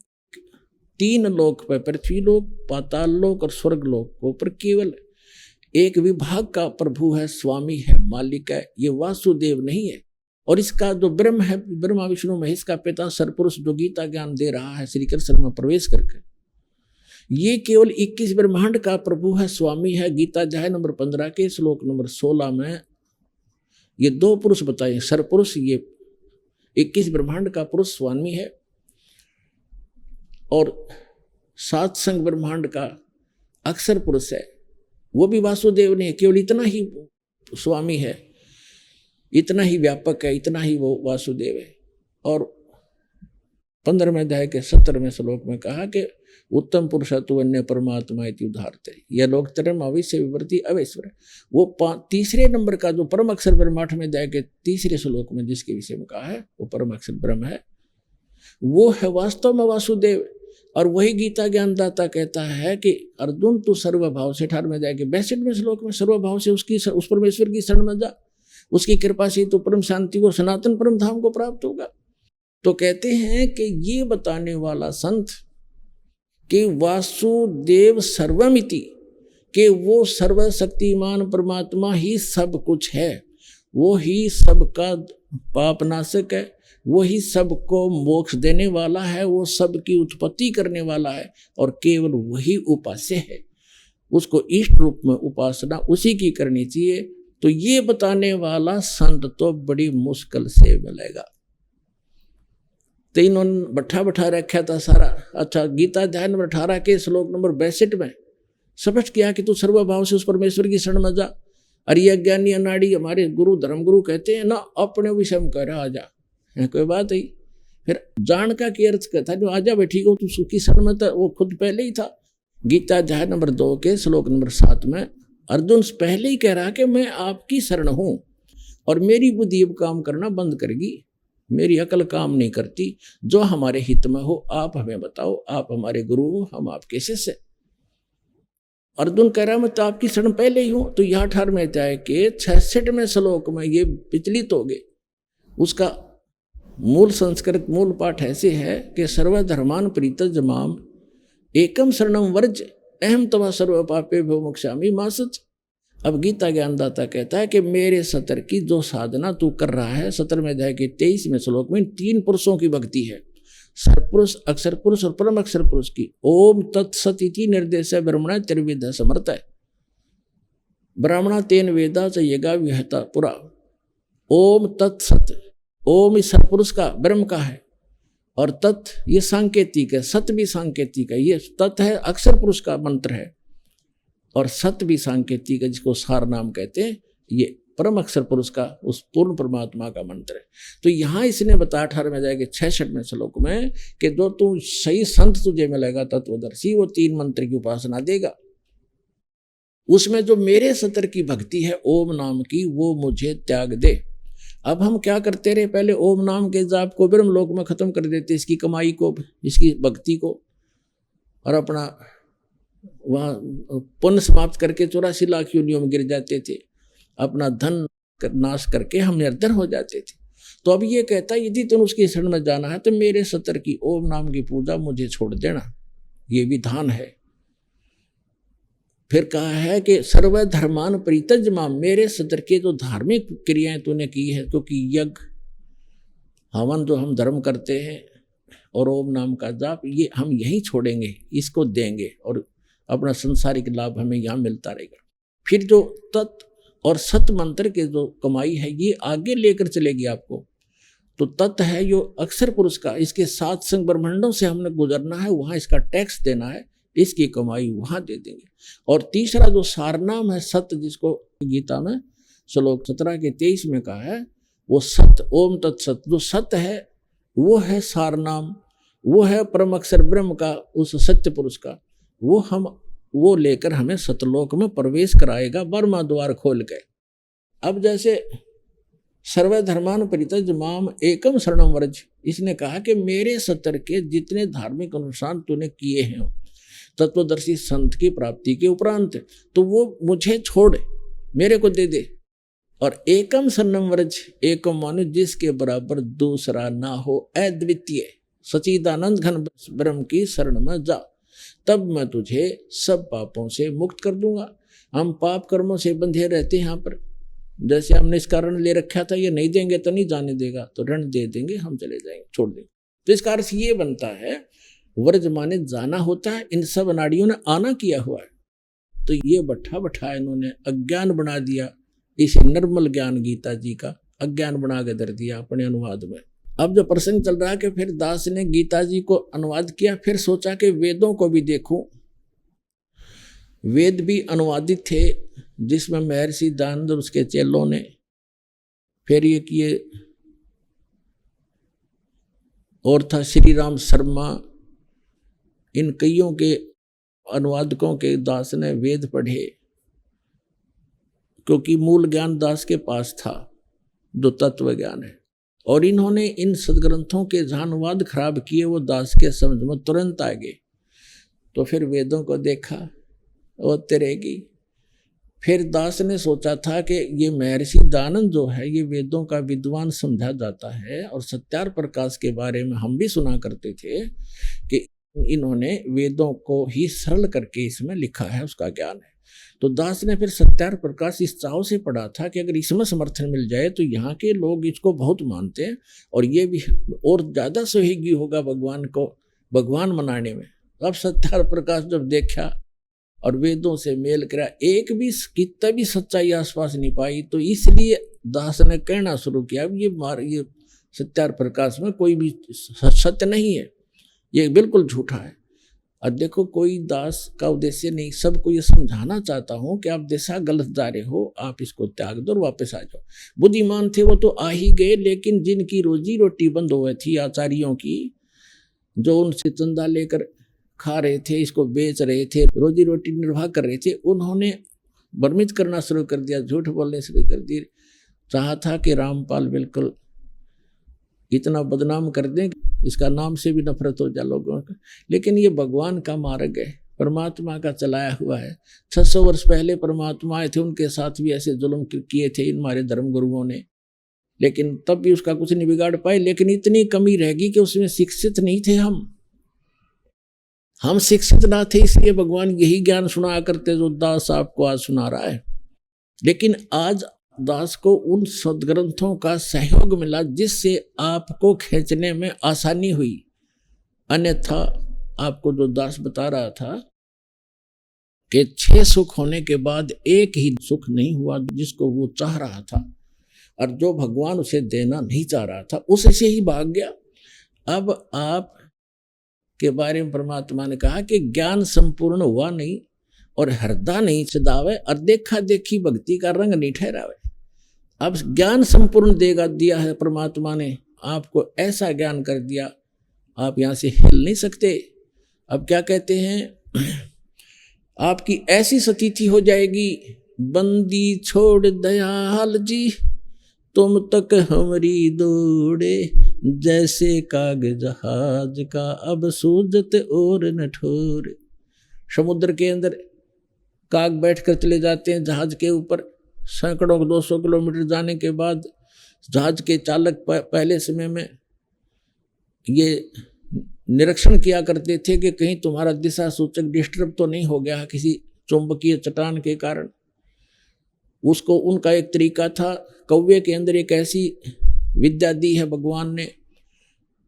3 लोक पर, पृथ्वी लोक, पाताल लोक और स्वर्ग लोक को पर केवल एक विभाग का प्रभु है, स्वामी है, मालिक है, ये वासुदेव नहीं है। और इसका जो ब्रह्म है, ब्रह्मा विष्णु महेश का पिता सरपुरुष जो गीता ज्ञान दे रहा है श्री कृष्ण में प्रवेश करके, ये केवल 21 ब्रह्मांड का प्रभु है, स्वामी है। गीता अध्याय नंबर 15 के श्लोक नंबर 16 में ये 2 पुरुष बताए, सरपुरुष ये 21 ब्रह्मांड का पुरुष स्वामी है, और 7 संग ब्रह्मांड का अक्षर पुरुष है, वो भी वासुदेव नहीं, केवल इतना ही स्वामी है, इतना ही व्यापक है, इतना ही वो वासुदेव है। और 15वें अध्याय के 17वें श्लोक में कहा कि उत्तम पुरुष तु अन्य परमात्मा इति उदाहरते, यह लोक तरम अविश्य विवर्ती अवैश्वर। वो 3रे नंबर का जो परम अक्षर ब्रह्म 8वें अध्याय के 3रे श्लोक में जिसके विषय में कहा है, वो परम अक्षर ब्रह्म है, वो है वास्तव में वासुदेव। और वही गीता ज्ञानदाता कहता है कि अर्जुन तू सर्वभाव से 18वें अध्याय के 62वें श्लोक में सर्वभाव से उस परमेश्वर की शरण में जा, उसकी कृपा से तो परम शांति को, सनातन परम धाम को प्राप्त होगा। तो कहते हैं कि ये बताने वाला संत कि वासुदेव सर्वमिति, कि वो सर्वशक्तिमान परमात्मा ही सब कुछ है, वो ही सबका पापनाशक है, वो ही सबको मोक्ष देने वाला है, वो सबकी उत्पत्ति करने वाला है, और केवल वही उपास्य है, उसको इष्ट रूप में उपासना उसी की करनी चाहिए। तो ये बताने वाला संत तो बड़ी मुश्किल से मिलेगा। तो इन्होंने बैठा रखा था सारा। अच्छा, गीता अध्याय नंबर 18 के श्लोक नंबर 62 में स्पष्ट किया कि तू सर्वभाव से उस परमेश्वर की शरण में जा। अरिय ज्ञानी अनाड़ी हमारे गुरु धर्मगुरु कहते हैं ना, अपने विषय में कह रहा आजा, कोई बात ही। फिर जान का की अर्थ कहता जो आजा बैठी को, तू सुखी शरण में था, वो खुद पहले ही था। गीता अध्याय नंबर 2 के श्लोक नंबर 7 में अर्जुन पहले ही कह रहा कि मैं आपकी शरण हूं, और मेरी बुद्धि अब काम करना बंद करेगी, मेरी अकल काम नहीं करती, जो हमारे हित में हो आप हमें बताओ, आप हमारे गुरु हो, हम आपके शिष्य। अर्जुन कह रहा मैं तो आपकी शरण पहले ही हूं। तो यह 18वें अध्याय के 66वें श्लोक में ये विचलित हो गए। उसका मूल संस्कृत मूल पाठ ऐसे है कि सर्वधर्मान परित्यज माम एकम शरणम वर्ज अहम तवा सर्व पापे भो मोक्षामि मा सच। अब गीता ज्ञानदाता कहता है कि मेरे सतर की जो साधना तू कर रहा है, 17वें अध्याय के 23वें श्लोक में 3 पुरुषों की भक्ति है, सरपुरुष, अक्षर पुरुष और परम अक्षर पुरुष की। ओम तत्सत इति निर्देश ब्रह्मणा त्रिविध समर्थ है, ब्राह्मणा तेन वेदा च यगा विहता पुरा। ओम तत्सत, ओम इस सरपुरुष का ब्रह्म का है, और तत् ये सांकेतिक है, सत भी सांकेतिक है। ये तत् है अक्षर पुरुष का मंत्र है, और सत भी सांकेतिक है, जिसको सार नाम कहते हैं। ये परम अक्षर पुरुष का उस पूर्ण परमात्मा का मंत्र है। तो यहाँ इसने बताया 18वें अध्याय के 66वें श्लोक में कि जो तू सही संत तुझे मिलेगा तत्वदर्शी, वो 3 मंत्र की उपासना देगा। उसमें जो मेरे सतर की भक्ति है ओम नाम की, वो मुझे त्याग दे। अब हम क्या करते रहे, पहले ओम नाम के जाप को ब्रह्म लोक में खत्म कर देते, इसकी कमाई को, इसकी भक्ति को, और अपना वहाँ पुण्य समाप्त करके 84 लाख योनियों में गिर जाते थे, अपना धन नाश करके हम निर्धन हो जाते थे। तो अब ये कहता है यदि तुम उसकी शरण में जाना है तो मेरे सतर की ओम नाम की पूजा मुझे छोड़ देना, ये विधान है। फिर कहा है कि सर्वधर्मान परित्यज माम, मेरे सतर के जो धार्मिक क्रियाएं तूने की है, क्योंकि यज्ञ हवन जो हम धर्म करते हैं और ओम नाम का जाप, ये हम यहीं छोड़ेंगे, इसको देंगे, और अपना संसारिक लाभ हमें यहाँ मिलता रहेगा। फिर जो तत् और सत मंत्र के जो कमाई है ये आगे लेकर चलेगी आपको। तो तत् है जो अक्षर पुरुष का, इसके 7 संग ब्रह्मांडों से हमने गुजरना है, वहाँ इसका टैक्स देना है, इसकी कमाई वहाँ दे देंगे। और तीसरा जो सारनाम है सत्य, जिसको गीता में श्लोक 17 के 23 में कहा है, वो सत्य, ओम तत्सत, जो सत्य है वो है सारनाम। वो है परम अक्षर ब्रह्म का, उस सत्य पुरुष का। वो लेकर हमें सतलोक में प्रवेश कराएगा बर्मा द्वार खोल के। अब जैसे सर्व धर्मान परित्यज माम एकम शरणम व्रज, इसने कहा कि मेरे सतर के जितने धार्मिक अनुष्ठान तूने किए हैं तत्वदर्शी संत की प्राप्ति के उपरांत, तो वो मुझे छोड़, मेरे को दे दे। और एकम शरणम व्रज, एकम मानो जिसके बराबर दूसरा ना हो, अद्वितीय सच्चिदानंद घन ब्रह्म की शरण में जा, तब मैं तुझे सब पापों से मुक्त कर दूंगा। हम पाप कर्मों से बंधे रहते हैं यहाँ पर, जैसे हमने इस कारण ले रखा था, ये नहीं देंगे तो नहीं जाने देगा, तो ऋण दे देंगे, हम चले जाएंगे, छोड़ देंगे। तो इसका अर्थ ये बनता है व्रज माने जाना होता है। इन सब नाड़ियों ने आना किया हुआ है, तो ये बैठा इन्होंने अज्ञान बना दिया। इस निर्मल ज्ञान गीता जी का अज्ञान बना के धर दिया अपने अनुवाद में। अब जो प्रसंग चल रहा है कि फिर दास ने गीता जी को अनुवाद किया, फिर सोचा कि वेदों को भी देखूं। वेद भी अनुवादित थे, जिसमें महर्षि दयानंद और उसके चेलों ने फिर ये किए। और था श्री राम शर्मा, इन कईयों के अनुवादकों के दास ने वेद पढ़े, क्योंकि मूल ज्ञान दास के पास था जो तत्व ज्ञान है। और इन्होंने इन सदग्रंथों के जहाँ अनुवाद खराब किए, वो दास के समझ में तुरंत आ गए। तो फिर वेदों को देखा, वो तिरेगी। फिर दास ने सोचा था कि ये महर्षि दयानंद जो है, ये वेदों का विद्वान समझा जाता है, और सत्यार प्रकाश के बारे में हम भी सुना करते थे कि इन्होंने वेदों को ही सरल करके इसमें लिखा है, उसका ज्ञान है। तो दास ने फिर सत्यार प्रकाश इस चाव से पढ़ा था कि अगर इसमें समर्थन मिल जाए तो यहाँ के लोग इसको बहुत मानते हैं, और ये भी और ज़्यादा सहयोगी होगा भगवान को भगवान मनाने में। अब सत्यार प्रकाश जब देखा और वेदों से मेल करा, एक भी कितना भी सच्चाई आसपास नहीं पाई, तो इसलिए दास ने कहना शुरू किया, ये सत्यार प्रकाश में कोई भी सत्य नहीं है, ये बिल्कुल झूठा है। और देखो, कोई दास का उद्देश्य नहीं, सबको ये समझाना चाहता हूँ कि आप दिशा गलत जा रहे हो, आप इसको त्याग दो और वापस आ जाओ। बुद्धिमान थे वो तो आ ही गए, लेकिन जिनकी रोजी रोटी बंद हो गई थी, आचार्यों की, जो उनसे चंदा लेकर खा रहे थे, इसको बेच रहे थे, रोजी रोटी निर्वाह कर रहे थे, उन्होंने भ्रमित करना शुरू कर दिया, झूठ बोलने शुरू कर दिए। चाहा था कि रामपाल बिल्कुल इतना बदनाम कर दें, इसका नाम से भी नफरत हो जाए लोगों का। लेकिन ये भगवान का मार्ग है, परमात्मा का चलाया हुआ है। 600 वर्ष पहले परमात्मा आए थे, उनके साथ भी ऐसे जुल्म किए थे इन हमारे धर्म गुरुओं ने, लेकिन तब भी उसका कुछ नहीं बिगाड़ पाए। लेकिन इतनी कमी रहेगी कि उसमें शिक्षित नहीं थे हम शिक्षित ना थे, इसलिए भगवान यही ज्ञान सुनाया करते जो दास आपको आज सुना रहा है। लेकिन आज दास को उन सदग्रंथों का सहयोग मिला, जिससे आपको खींचने में आसानी हुई। अन्यथा आपको जो दास बता रहा था कि 6 सुख होने के बाद एक ही सुख नहीं हुआ जिसको वो चाह रहा था, और जो भगवान उसे देना नहीं चाह रहा था उससे ही भाग गया। अब आप के बारे में परमात्मा ने कहा कि ज्ञान संपूर्ण हुआ नहीं और हृदय नहीं सदावे, और देखा देखी भक्ति का रंग नहीं ठहरावे। अब ज्ञान संपूर्ण दिया है परमात्मा ने, आपको ऐसा ज्ञान कर दिया, आप यहाँ से हिल नहीं सकते। अब क्या कहते हैं, आपकी ऐसी स्थिति हो जाएगी, बंदी छोड़ दयाल जी तुम तक हमारी दौड़े, जैसे काग जहाज का अब सूजत और न ठोरे। समुद्र के अंदर काग बैठ कर चले जाते हैं जहाज के ऊपर, सैकड़ों 200 किलोमीटर जाने के बाद जहाज के चालक पहले समय में ये निरीक्षण किया करते थे कि कहीं तुम्हारा दिशा सूचक डिस्टर्ब तो नहीं हो गया किसी चुंबकीय चट्टान के कारण। उसको उनका एक तरीका था, कौवे के अंदर एक ऐसी विद्या दी है भगवान ने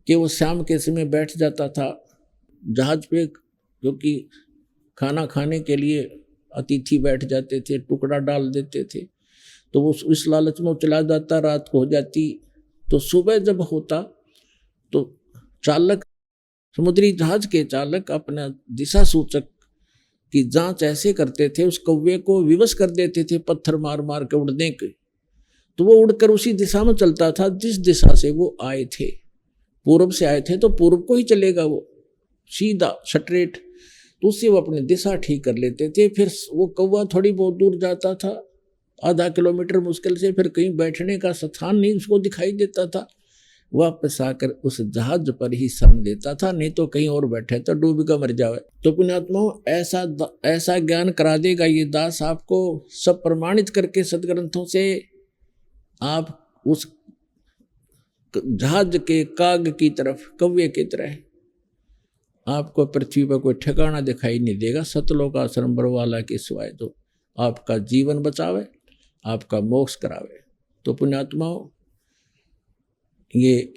कि वो शाम के समय बैठ जाता था जहाज पे, क्योंकि खाना खाने के लिए अतिथि बैठ जाते थे, टुकड़ा डाल देते थे, तो वो इस लालच में चला जाता, रात को हो जाती। तो सुबह जब होता तो चालक, समुद्री जहाज के चालक अपना दिशा सूचक की जांच ऐसे करते थे, उस कौवे को विवश कर देते थे पत्थर मार मार के उड़ने के, तो वो उड़कर उसी दिशा में चलता था जिस दिशा से वो आए थे। पूर्व से आए थे तो पूर्व को ही चलेगा वो, सीधा स्ट्रेट। तो उससे वो अपनी दिशा ठीक कर लेते थे। फिर वो कौवा थोड़ी बहुत दूर जाता था, आधा किलोमीटर मुश्किल से, फिर कहीं बैठने का स्थान नहीं उसको दिखाई देता था, वापस आकर उस जहाज पर ही शरण लेता था, नहीं तो कहीं और बैठे तो डूब कर मर जावे। तो पुण्यात्माओं, ऐसा ज्ञान करा देगा ये दास आपको, सब प्रमाणित करके सदग्रंथों से। आप उस जहाज के काग की तरफ, कौवे की तरह, आपको पृथ्वी पर कोई ठिकाना दिखाई नहीं देगा सतलोक आश्रम बरवाला के सिवाय। तो आपका जीवन बचावे, आपका मोक्ष करावे। तो पुण्यात्माओं, ये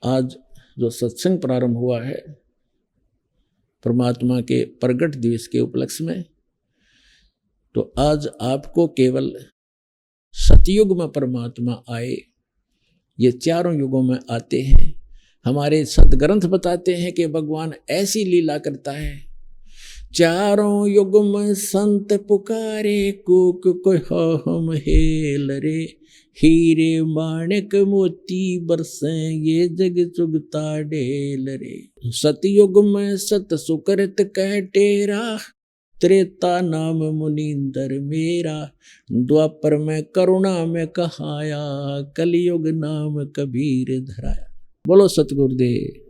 आज जो सत्संग प्रारंभ हुआ है परमात्मा के प्रगट दिवस के उपलक्ष्य में, तो आज आपको केवल सतयुग में परमात्मा आए, ये चारों युगों में आते हैं। हमारे सदग्रंथ बताते हैं कि भगवान ऐसी लीला करता है, चारों युग में संत पुकारे, कूक को हम हेल रे, हीरे माणिक मोती बरसे, ये जग चुगता ढेल रे। सतयुग में सत सुकृत कह टेरा, त्रेता नाम मुनींदर मेरा, द्वापर में करुणा में कहाया, कलयुग नाम कबीर धराया। बोलो सतगुरुदेव।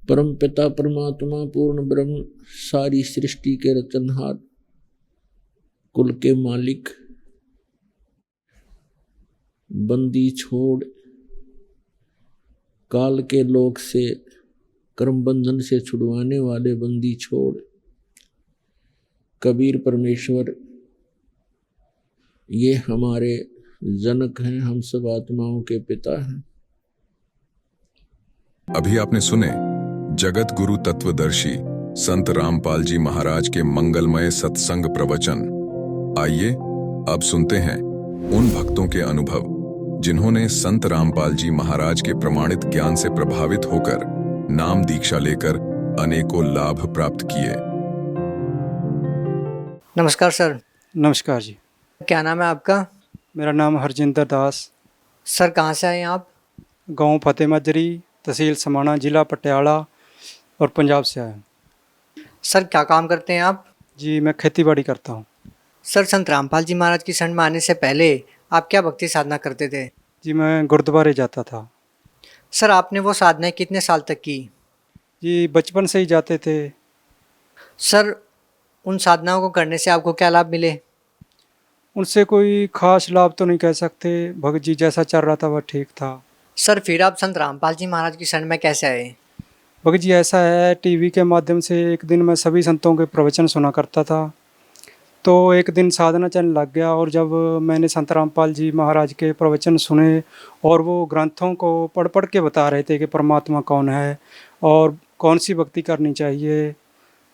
परम पिता परमात्मा पूर्ण ब्रह्म, सारी सृष्टि के रचनहार, कुल के मालिक, बंदी छोड़ काल के लोक से, कर्म बंधन से छुड़वाने वाले बंदी छोड़, कबीर परमेश्वर, ये हमारे जनक हैं, हम सब आत्माओं के पिता हैं।
अभी आपने सुने जगत गुरु तत्वदर्शी संत रामपाल जी महाराज के मंगलमय सत्संग प्रवचन। आइए अब सुनते हैं उन भक्तों के अनुभव जिन्होंने संत रामपाल जी महाराज के प्रमाणित ज्ञान से प्रभावित होकर नाम दीक्षा लेकर अनेकों लाभ प्राप्त किए।
नमस्कार सर।
नमस्कार जी।
क्या नाम है आपका?
मेरा नाम हरजिंदर दास।
सर कहाँ से आए हैं आप?
गांव फतेह मजरी, तहसील समाना, जिला पटियाला और पंजाब से आया हूँ।
सर क्या काम करते हैं आप?
जी मैं खेती बाड़ी करता हूँ।
सर संत रामपाल जी महाराज की शरण में आने से पहले आप क्या भक्ति साधना करते थे?
जी मैं गुरुद्वारे जाता था।
सर आपने वो साधनाएं कितने साल तक की?
जी बचपन से ही जाते थे।
सर उन साधनाओं को करने से आपको क्या लाभ मिले?
उनसे कोई खास लाभ तो नहीं कह सकते, भगत जी जैसा चल रहा था वह ठीक था।
सर फिर आप संत रामपाल जी महाराज की शरण में कैसे आए?
भगत जी ऐसा है, टीवी के माध्यम से एक दिन मैं सभी संतों के प्रवचन सुना करता था, तो एक दिन साधना चलने लग गया। और जब मैंने संत रामपाल जी महाराज के प्रवचन सुने और वो ग्रंथों को पढ़ पढ़ के बता रहे थे कि परमात्मा कौन है और कौन सी भक्ति करनी चाहिए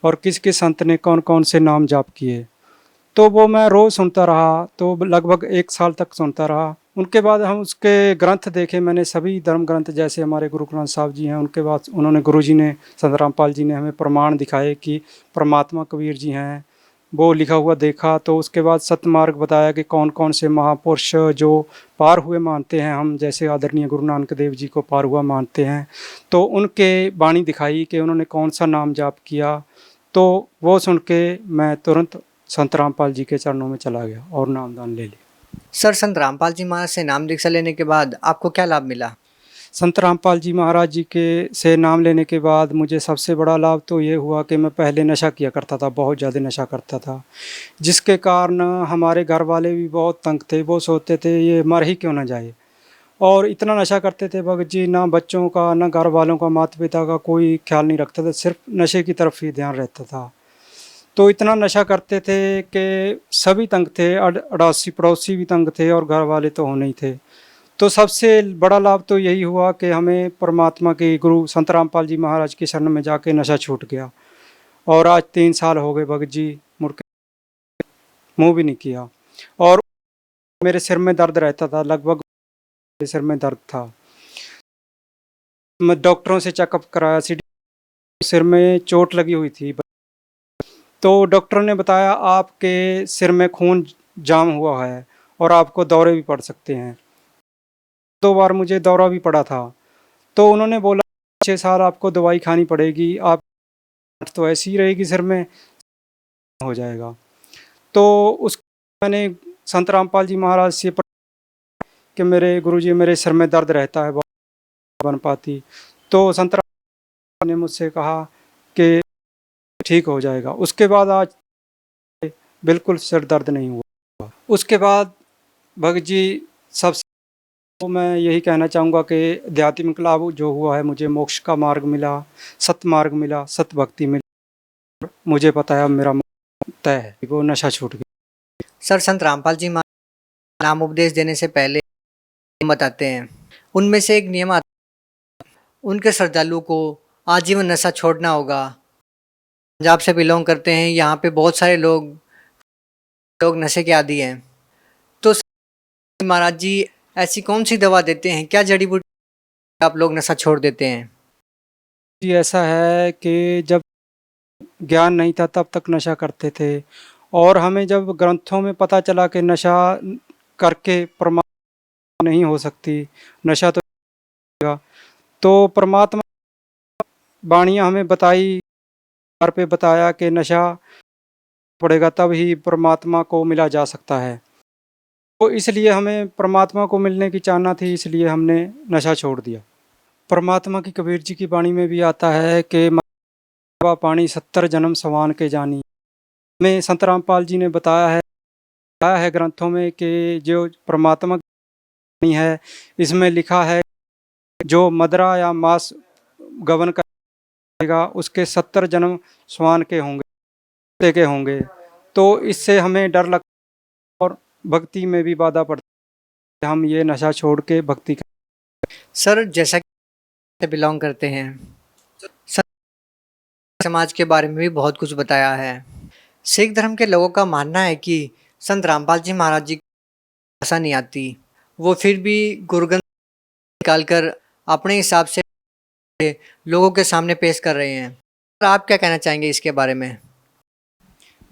और किस किस संत ने कौन कौन से नाम जाप किए, तो वो मैं रोज़ सुनता रहा। तो लगभग 1 साल तक सुनता रहा। उनके बाद हम उसके ग्रंथ देखे, मैंने सभी धर्म ग्रंथ जैसे हमारे गुरु ग्रंथ साहब जी हैं, उनके बाद उन्होंने गुरु जी ने, संत रामपाल जी ने हमें प्रमाण दिखाए कि परमात्मा कबीर जी हैं, वो लिखा हुआ देखा। तो उसके बाद सतमार्ग बताया कि कौन कौन से महापुरुष जो पार हुए मानते हैं हम, जैसे आदरणीय गुरु नानक देव जी को पार हुआ मानते हैं, तो उनके वाणी दिखाई कि उन्होंने कौन सा नाम जाप किया। तो वो सुन के मैं तुरंत संत रामपाल जी के चरणों में चला गया और नामदान ले लिया।
सर संत रामपाल जी महाराज से नाम दीक्षा लेने के बाद आपको क्या लाभ मिला?
संत रामपाल जी महाराज जी के से नाम लेने के बाद मुझे सबसे बड़ा लाभ तो ये हुआ कि मैं पहले नशा किया करता था, बहुत ज़्यादा नशा करता था, जिसके कारण हमारे घर वाले भी बहुत तंग थे। वो सोचते थे ये मर ही क्यों ना जाए, और इतना नशा करते थे भगत जी, ना बच्चों का ना घर वालों का माता पिता का कोई ख्याल नहीं रखते थे, सिर्फ नशे की तरफ ही ध्यान रहता था। तो इतना नशा करते थे कि सभी तंग थे, अड़ोसी पड़ोसी भी तंग थे और घर वाले तो होने ही थे। तो सबसे बड़ा लाभ तो यही हुआ कि हमें परमात्मा के गुरु संत रामपाल जी महाराज की शरण में जाके नशा छूट गया। और आज 3 साल हो गए भगत जी, मुड़ के मुँह भी नहीं किया। और मेरे सिर में दर्द रहता था, लगभग सिर में दर्द था। मैं डॉक्टरों से चेकअप कराया, सिर में चोट लगी हुई थी। तो डॉक्टर ने बताया आपके सिर में खून
जाम हुआ है और आपको दौरे भी पड़ सकते हैं। 2 बार मुझे दौरा भी पड़ा था, तो उन्होंने बोला 6 साल आपको दवाई खानी पड़ेगी, आप तो ऐसी ही रहेगी सिर में, हो जाएगा। तो उस मैंने संत रामपाल जी महाराज से कि मेरे गुरुजी मेरे सिर में दर्द रहता है, बहुत बन पाती, तो संत रामपाल ने मुझसे कहा कि ठीक हो जाएगा। उसके बाद आज बिल्कुल सिर दर्द नहीं हुआ। उसके बाद भगत जी सबसे तो मैं यही कहना चाहूँगा कि आध्यात्मिक लाभ जो हुआ है, मुझे मोक्ष का मार्ग मिला, सत मार्ग मिला, सत भक्ति मिली। मुझे पता है अब मेरा तय है, वो नशा छूट गया।
सर, संत रामपाल जी नाम उपदेश देने से पहले बताते हैं, उनमें से एक नियम आता है, उनके श्रद्धालु को आजीवन नशा छोड़ना होगा। पंजाब से बिलोंग करते हैं, यहाँ पे बहुत सारे लोग नशे के आदी हैं। तो महाराज जी ऐसी कौन सी दवा देते हैं, क्या जड़ी बूटी आप लोग नशा छोड़ देते हैं?
जी ऐसा है कि जब ज्ञान नहीं था तब तक नशा करते थे, और हमें जब ग्रंथों में पता चला कि नशा करके परमात्मा नहीं हो सकती, नशा तो परमात्मा वाणियाँ हमें बताई, पे बताया कि नशा पड़ेगा तब ही परमात्मा को मिला जा सकता है। तो इसलिए हमें परमात्मा को मिलने की चाहना थी, इसलिए हमने नशा छोड़ दिया। परमात्मा की कबीर जी की वाणी में भी आता है कि पानी 70 जन्म सवान के जानी। में संत रामपाल जी ने बताया है ग्रंथों में कि जो परमात्मा की वाणी है, इसमें लिखा है जो मदरा या मांस गवन करेगा उसके 70 जन्म स्वान के होंगे। तो इससे हमें डर लगता और भक्ति में भी बाधा पड़ती है। हम ये नशा छोड़ के भक्ति करें।
सर, जैसा कि बिलोंग करते हैं, समाज के बारे में भी बहुत कुछ बताया है। सिख धर्म के लोगों का मानना है कि संत रामपाल जी महाराज जी को भाषा नहीं आती, वो फिर भी गुरुग्रंथ निकालकर अपने हिसाब से लोगों के सामने पेश कर रहे हैं। सर, आप क्या कहना चाहेंगे इसके बारे में?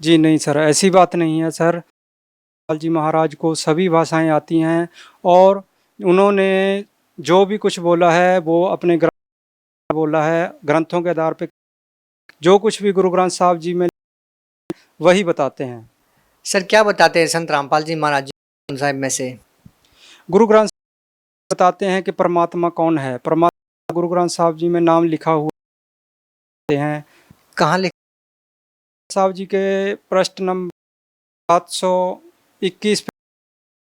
जी नहीं सर, ऐसी बात नहीं है सर। रामपाल जी महाराज को सभी भाषाएं आती हैं, और उन्होंने जो भी कुछ बोला है वो अपने ग्रंथ बोला है। ग्रंथों के आधार पे जो कुछ भी गुरु ग्रंथ साहब जी में वही बताते हैं।
सर, क्या बताते हैं संत रामपाल जी महाराज जी साहब में से?
गुरु ग्रंथ बताते हैं कि परमात्मा कौन है। परमात्मा गुरु ग्रंथ साहब जी में नाम लिखा हुआ हैं।
कहाँ लिखा?
साहब जी के पृष्ठ नंबर 721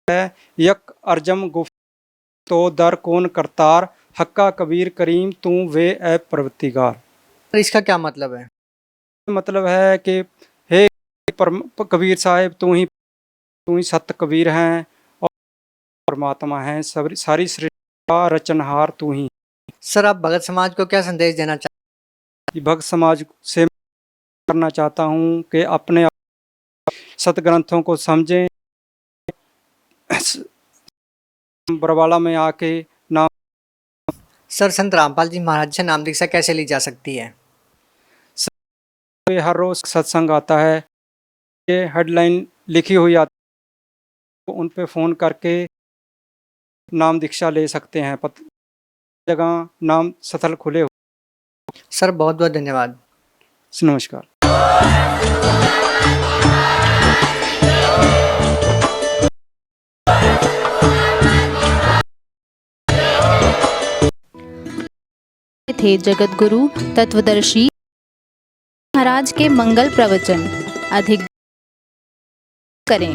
है, यक अर्जम गुफ तो दर कौन करतार, हक्का कबीर करीम तू वे ए प्रवृत्तिगार।
इसका क्या मतलब है?
मतलब है कि हे कबीर साहिब, तू ही सत्य कबीर हैं और परमात्मा हैं, सारी सृष्टि का रचनहार तू ही।
सर, आप भगत समाज को क्या संदेश देना चाहते हैं?
भगत समाज से करना चाहता हूँ कि अपने सत ग्रंथों को समझें, बरवाला में आके नाम।
सर, संत रामपाल जी महाराज से नाम दीक्षा कैसे ली जा सकती है?
हर रोज सत्संग आता है, ये हेडलाइन लिखी हुई आती है, तो उन पे फ़ोन करके नाम दीक्षा ले सकते हैं। जगह नाम स्थल खुले हुए।
सर, बहुत बहुत धन्यवाद।
नमस्कार।
थे जगत गुरु तत्वदर्शी महाराज के मंगल प्रवचन। अधिक करें।